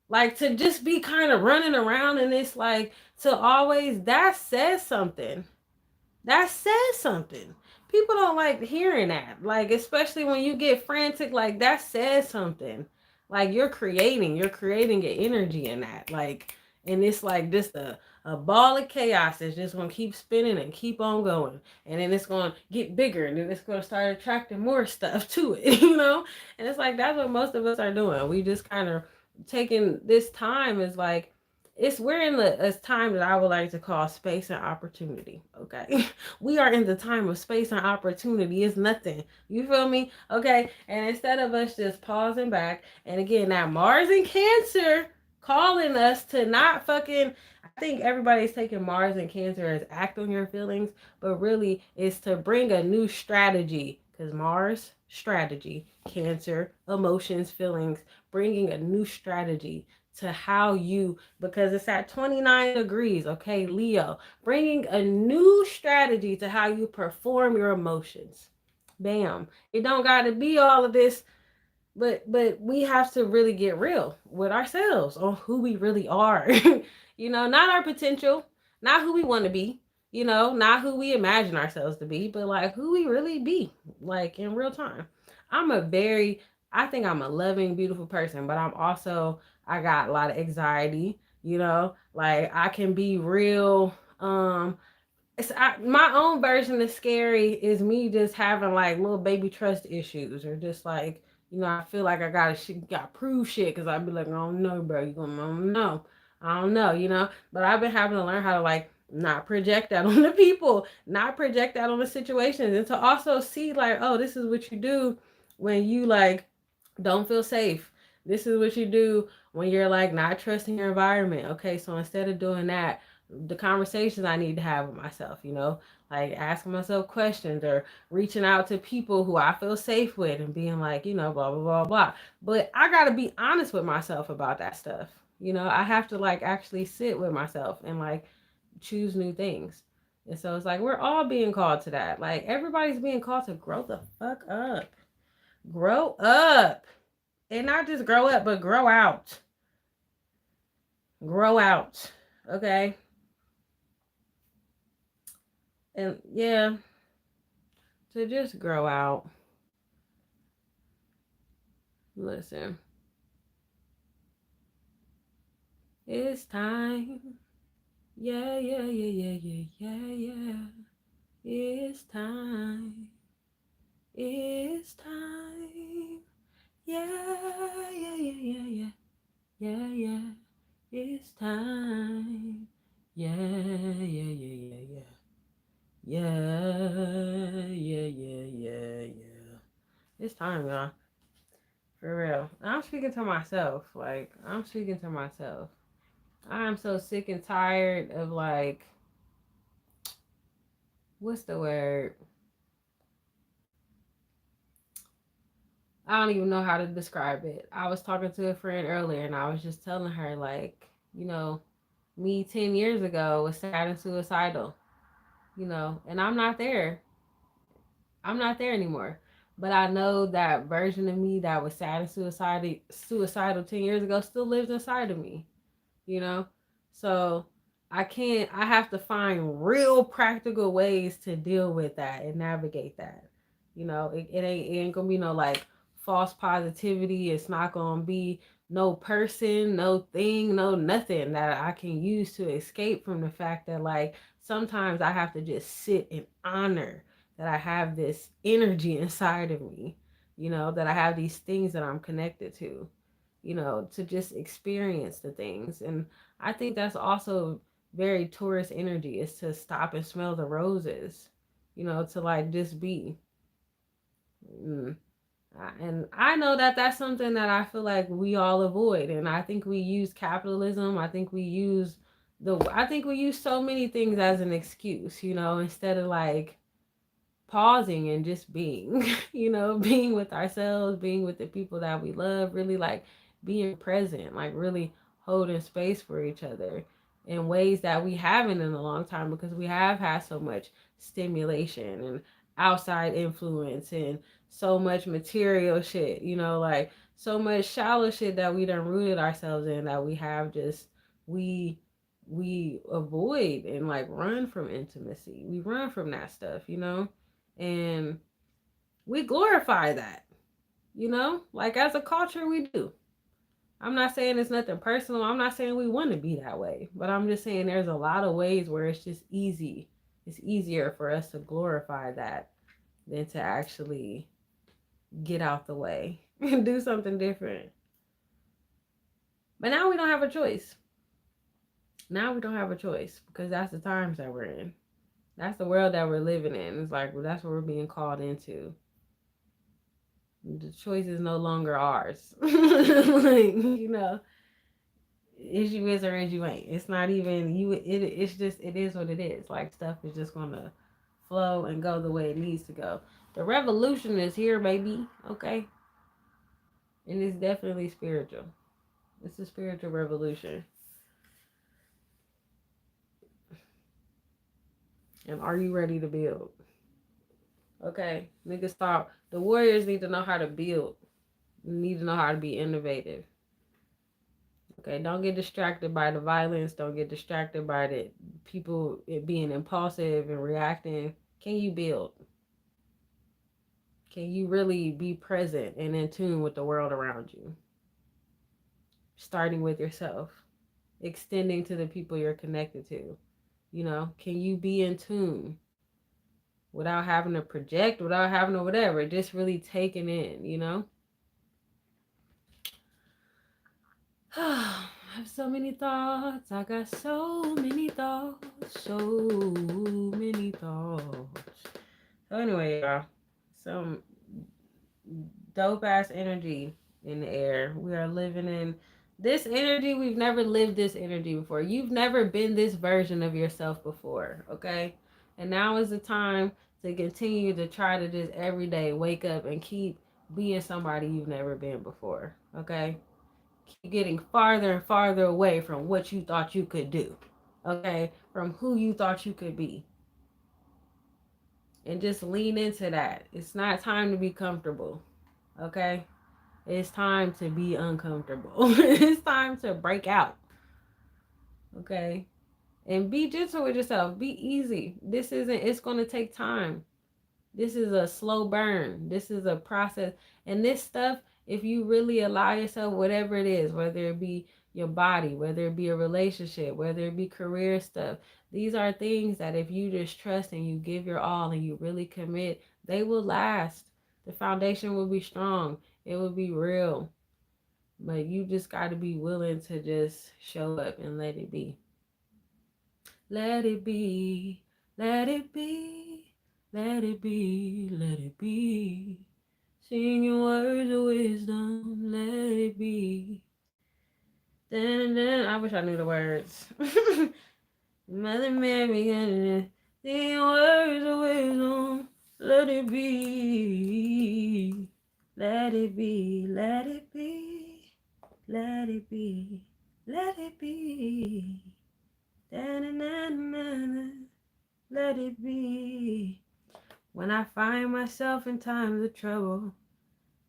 Like to just be kind of running around and it's like to always, that says something. That says something. People don't like hearing that. Like, especially when you get frantic, like that says something. Like you're creating an energy in that. Like, and it's like just a ball of chaos that's just gonna keep spinning and keep on going. And then it's gonna get bigger and then it's gonna start attracting more stuff to it, you know? And it's like that's what most of us are doing. We just kind of taking this time is like it's we're in a time that I would like to call space and opportunity. Okay. We are in the time of space and opportunity. It's nothing. You feel me? Okay. And instead of us just pausing back, and again, now Mars and Cancer calling us to not fucking. I think everybody's taking Mars and Cancer as act on your feelings, but really it's to bring a new strategy. Because Mars, strategy, Cancer, emotions, feelings, bringing a new strategy to how you, because it's at 29 degrees, okay, Leo, bringing a new strategy to how you perform your emotions. Bam. It don't got to be all of this, but we have to really get real with ourselves on who we really are. You know, not our potential, not who we want to be, you know, not who we imagine ourselves to be, but like who we really be, like in real time. I'm a very, I think I'm a loving, beautiful person, but I'm also, I got a lot of anxiety, you know, like I can be real, my own version of scary is me just having like little baby trust issues or just like, you know, I feel like I gotta prove shit because I'd be like, I don't know, bro, you gonna, I don't know, you know, but I've been having to learn how to like not project that on the people, not project that on the situations, and to also see like, oh, this is what you do when you like don't feel safe. This is what you do when you're like not trusting your environment. Okay, so instead of doing that, the conversations I need to have with myself, you know, like asking myself questions or reaching out to people who I feel safe with and being like, you know, blah, blah, blah, blah. But I got to be honest with myself about that stuff. You know, I have to like actually sit with myself and like choose new things. And so it's like we're all being called to that. Like everybody's being called to grow the fuck up. Grow up. And not just grow up, but grow out. Grow out. Okay. And yeah, to just grow out. Listen, it's time. Yeah, yeah, yeah, yeah, yeah, yeah, yeah. It's time. It's time. Yeah, yeah, yeah, yeah, yeah. Yeah, yeah. It's time. Yeah, yeah, yeah, yeah, yeah. Yeah, yeah, yeah, yeah, yeah. It's time, y'all. For real. I'm speaking to myself. Like, I'm speaking to myself. I'm so sick and tired of like, what's the word? I don't even know how to describe it. I was talking to a friend earlier and I was just telling her, like, you know, me 10 years ago was sad and suicidal, you know, and I'm not there. I'm not there anymore. But I know that version of me that was sad and suicidal 10 years ago still lives inside of me, you know? So I have to find real practical ways to deal with that and navigate that. You know, it ain't gonna be no like false positivity. It's not gonna be no person, no thing, no nothing that I can use to escape from the fact that like sometimes I have to just sit and honor that I have this energy inside of me, you know, that I have these things that I'm connected to, you know, to just experience the things. And I think that's also very Taurus energy is to stop and smell the roses, you know, to like just be. Mm. And I know that that's something that I feel like we all avoid. And I think we use capitalism. I think we use so many things as an excuse, you know, instead of like pausing and just being, you know, being with ourselves, being with the people that we love, really like being present, like really holding space for each other in ways that we haven't in a long time, because we have had so much stimulation and outside influence and so much material shit, like so much shallow shit that we done rooted ourselves in, that we have just we we avoid and like run from intimacy. We run from that stuff. And we glorify that, like as a culture we do. I'm not saying it's nothing personal. I'm not saying we want to be that way, but I'm just saying there's a lot of ways where it's just easy. It's easier for us to glorify that than to actually get out the way and do something different. But now we don't have a choice. Now we don't have a choice, because that's the times that we're in. That's the world that we're living in. It's like, well, that's what we're being called into. The choice is no longer ours. Issue is or issue ain't. It's not even you. It's just, it is what it is. Like, stuff is just gonna flow and go the way it needs to go. The revolution is here, baby. Okay, and it's definitely spiritual. It's a spiritual revolution. And are you ready to build? Okay, niggas, stop. The warriors need to know how to build. Need to know how to be innovative. Okay, don't get distracted by the violence. Don't get distracted by the people being impulsive and reacting. Can you build? Can you really be present and in tune with the world around you? Starting with yourself, extending to the people you're connected to. Can you be in tune without having to project, without having to whatever, just really taking in. I have so many thoughts. I got so many thoughts. So many thoughts. So anyway, y'all, some dope ass energy in the air. We are living in this energy. We've never lived this energy before. You've never been this version of yourself before, okay? And now is the time to continue to try to just every day wake up and keep being somebody you've never been before, okay? Keep getting farther and farther away from what you thought you could do, okay? From who you thought you could be. And just lean into that. It's not time to be comfortable, okay? It's time to be uncomfortable. It's time to break out, okay? And be gentle with yourself. Be easy. It's going to take time. This is a slow burn. This is a process. And this stuff, if you really allow yourself, whatever it is, whether it be your body, whether it be a relationship, whether it be career stuff, these are things that if you just trust and you give your all and you really commit, they will last. The foundation will be strong. It will be real. But you just got to be willing to just show up and let it be. Let it be. Let it be. Let it be, let it be. Singing words of wisdom, let it be. Then, I wish I knew the words. Mother Mary, singing words of wisdom, let it be. Let it be, let it be, let it be, let it be. Da-na-na-na-na, let it be. When I find myself in times of trouble,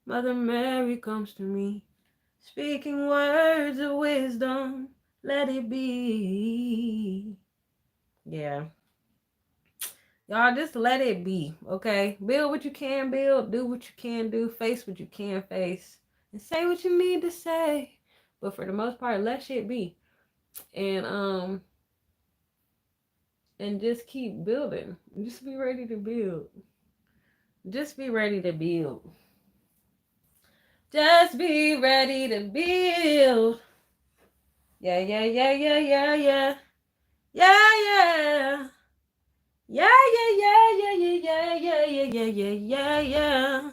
Mother Mary comes to me, speaking words of wisdom, let it be. Yeah. Y'all, just let it be, okay? Build what you can build, do what you can do, face what you can face, and say what you need to say. But for the most part, let shit be. And just keep building. Just be ready to build. Just be ready to build. Just be ready to build. Yeah, yeah, yeah, yeah, yeah, yeah. Yeah, yeah. Yeah, yeah, yeah, yeah, yeah, yeah, yeah, yeah, yeah, yeah, yeah.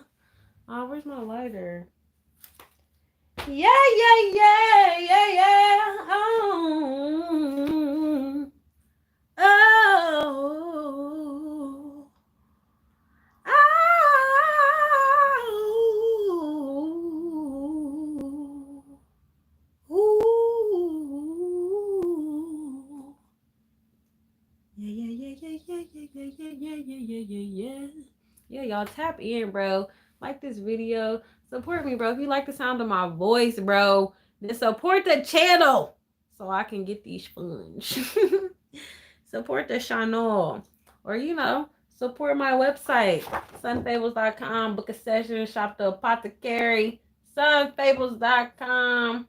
Oh, where's my lighter? Yeah, yeah, yeah, yeah, yeah. Oh. Oh. Oh. Yeah, y'all tap in, bro. Like this video. Support me, bro. If you like the sound of my voice, bro, then support the channel so I can get these funds. Support the channel. Or, support my website, sunfables.com. Book a session, shop the apothecary, sunfables.com.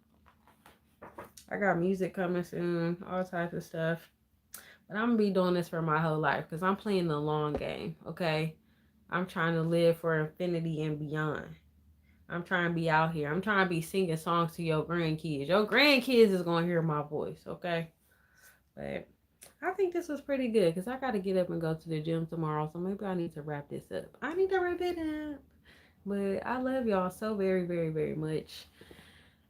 I got music coming soon, all types of stuff. But I'm going to be doing this for my whole life because I'm playing the long game, okay? I'm trying to live for infinity and beyond. I'm trying to be out here. I'm trying to be singing songs to your grandkids. Your grandkids is going to hear my voice, okay? But I think this was pretty good because I got to get up and go to the gym tomorrow. So maybe I need to wrap this up. I need to wrap it up. But I love y'all so very, very, very much.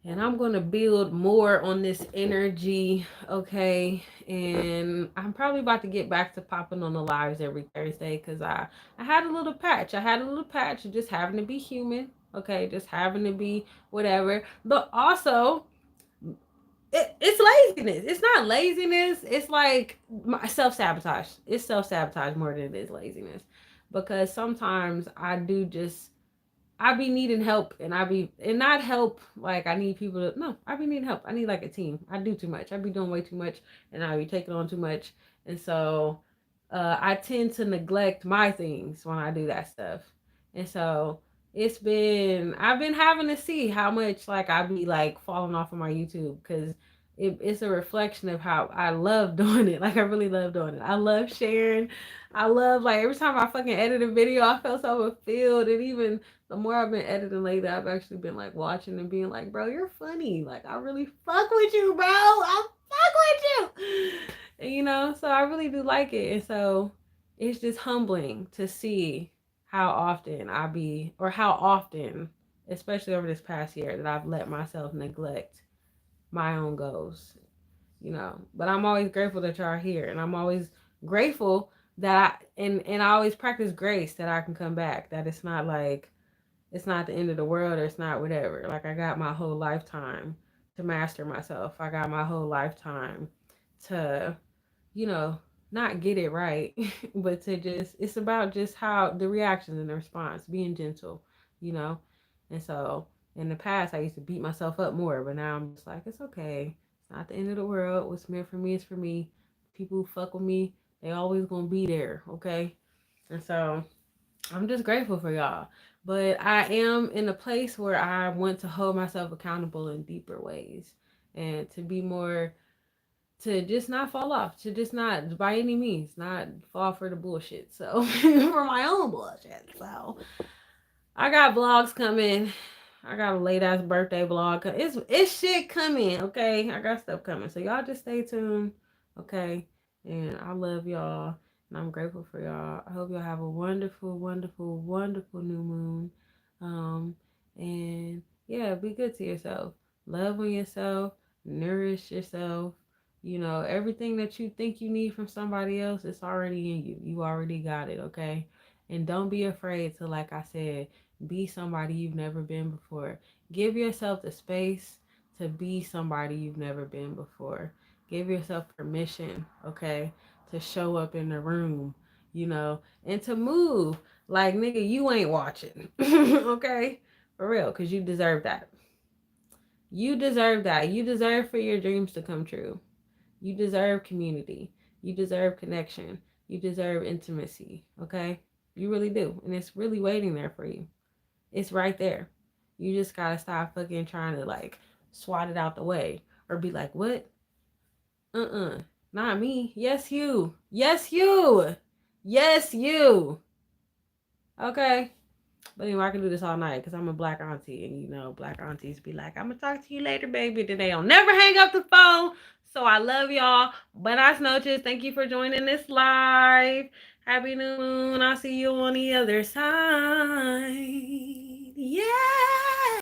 And I'm going to build more on this energy, okay? And I'm probably about to get back to popping on the lives every Thursday because I had a little patch. I had a little patch of just having to be human, okay? Just having to be whatever. But also, it's laziness. It's not laziness. It's like self-sabotage. It's self-sabotage more than it is laziness. Because sometimes I be needing help and not help like I need people to, no, I be needing help. I need like a team. I do too much. I be doing way too much and I be taking on too much. And so I tend to neglect my things when I do that stuff. And so I've been having to see how much like I be like falling off of my YouTube because it's a reflection of how I love doing it. Like I really love doing it. I love sharing. I love like every time I fucking edit a video, I feel so fulfilled. And even the more I've been editing lately, I've actually been like watching and being like, bro, you're funny. Like I really fuck with you, bro. I fuck with you. And so I really do like it. And so it's just humbling to see how often how often, especially over this past year, that I've let myself neglect my own goals. But I'm always grateful that y'all are here, and I'm always grateful that I always practice grace that I can come back. That it's not like it's not the end of the world or it's not whatever. Like I got my whole lifetime to master myself. I got my whole lifetime to, not get it right, but it's about just how the reactions and the response, being gentle, you know? And so in the past, I used to beat myself up more, but now I'm just like, it's okay. It's not the end of the world. What's meant for me is for me. People who fuck with me, they always gonna be there, okay? And so I'm just grateful for y'all. But I am in a place where I want to hold myself accountable in deeper ways and to be more, to just not fall off, to just not by any means, not fall for the bullshit. So for my own bullshit. So I got vlogs coming. I got a late ass birthday vlog. It's shit coming, okay? I got stuff coming. So y'all just stay tuned, okay? And I love y'all. And I'm grateful for y'all. I hope y'all have a wonderful, wonderful, wonderful new moon. And yeah, be good to yourself. Love on yourself. Nourish yourself. Everything that you think you need from somebody else, it's already in you. You already got it, okay? And don't be afraid to, like I said, be somebody you've never been before. Give yourself the space to be somebody you've never been before. Give yourself permission, okay, to show up in the room, and to move like, nigga, you ain't watching, okay? For real, because you deserve that. You deserve that. You deserve for your dreams to come true. You deserve community. You deserve connection. You deserve intimacy, okay? You really do. And it's really waiting there for you. It's right there. You just gotta stop fucking trying to like swat it out the way or be like, what? Not me. Yes, you. Yes, you. Yes, you. Okay. But anyway, I can do this all night because I'm a black auntie. And black aunties be like, I'm going to talk to you later, baby. Then they don't never hang up the phone. So I love y'all. Buenas noches. Thank you for joining this live. Happy new moon. I'll see you on the other side. Yeah.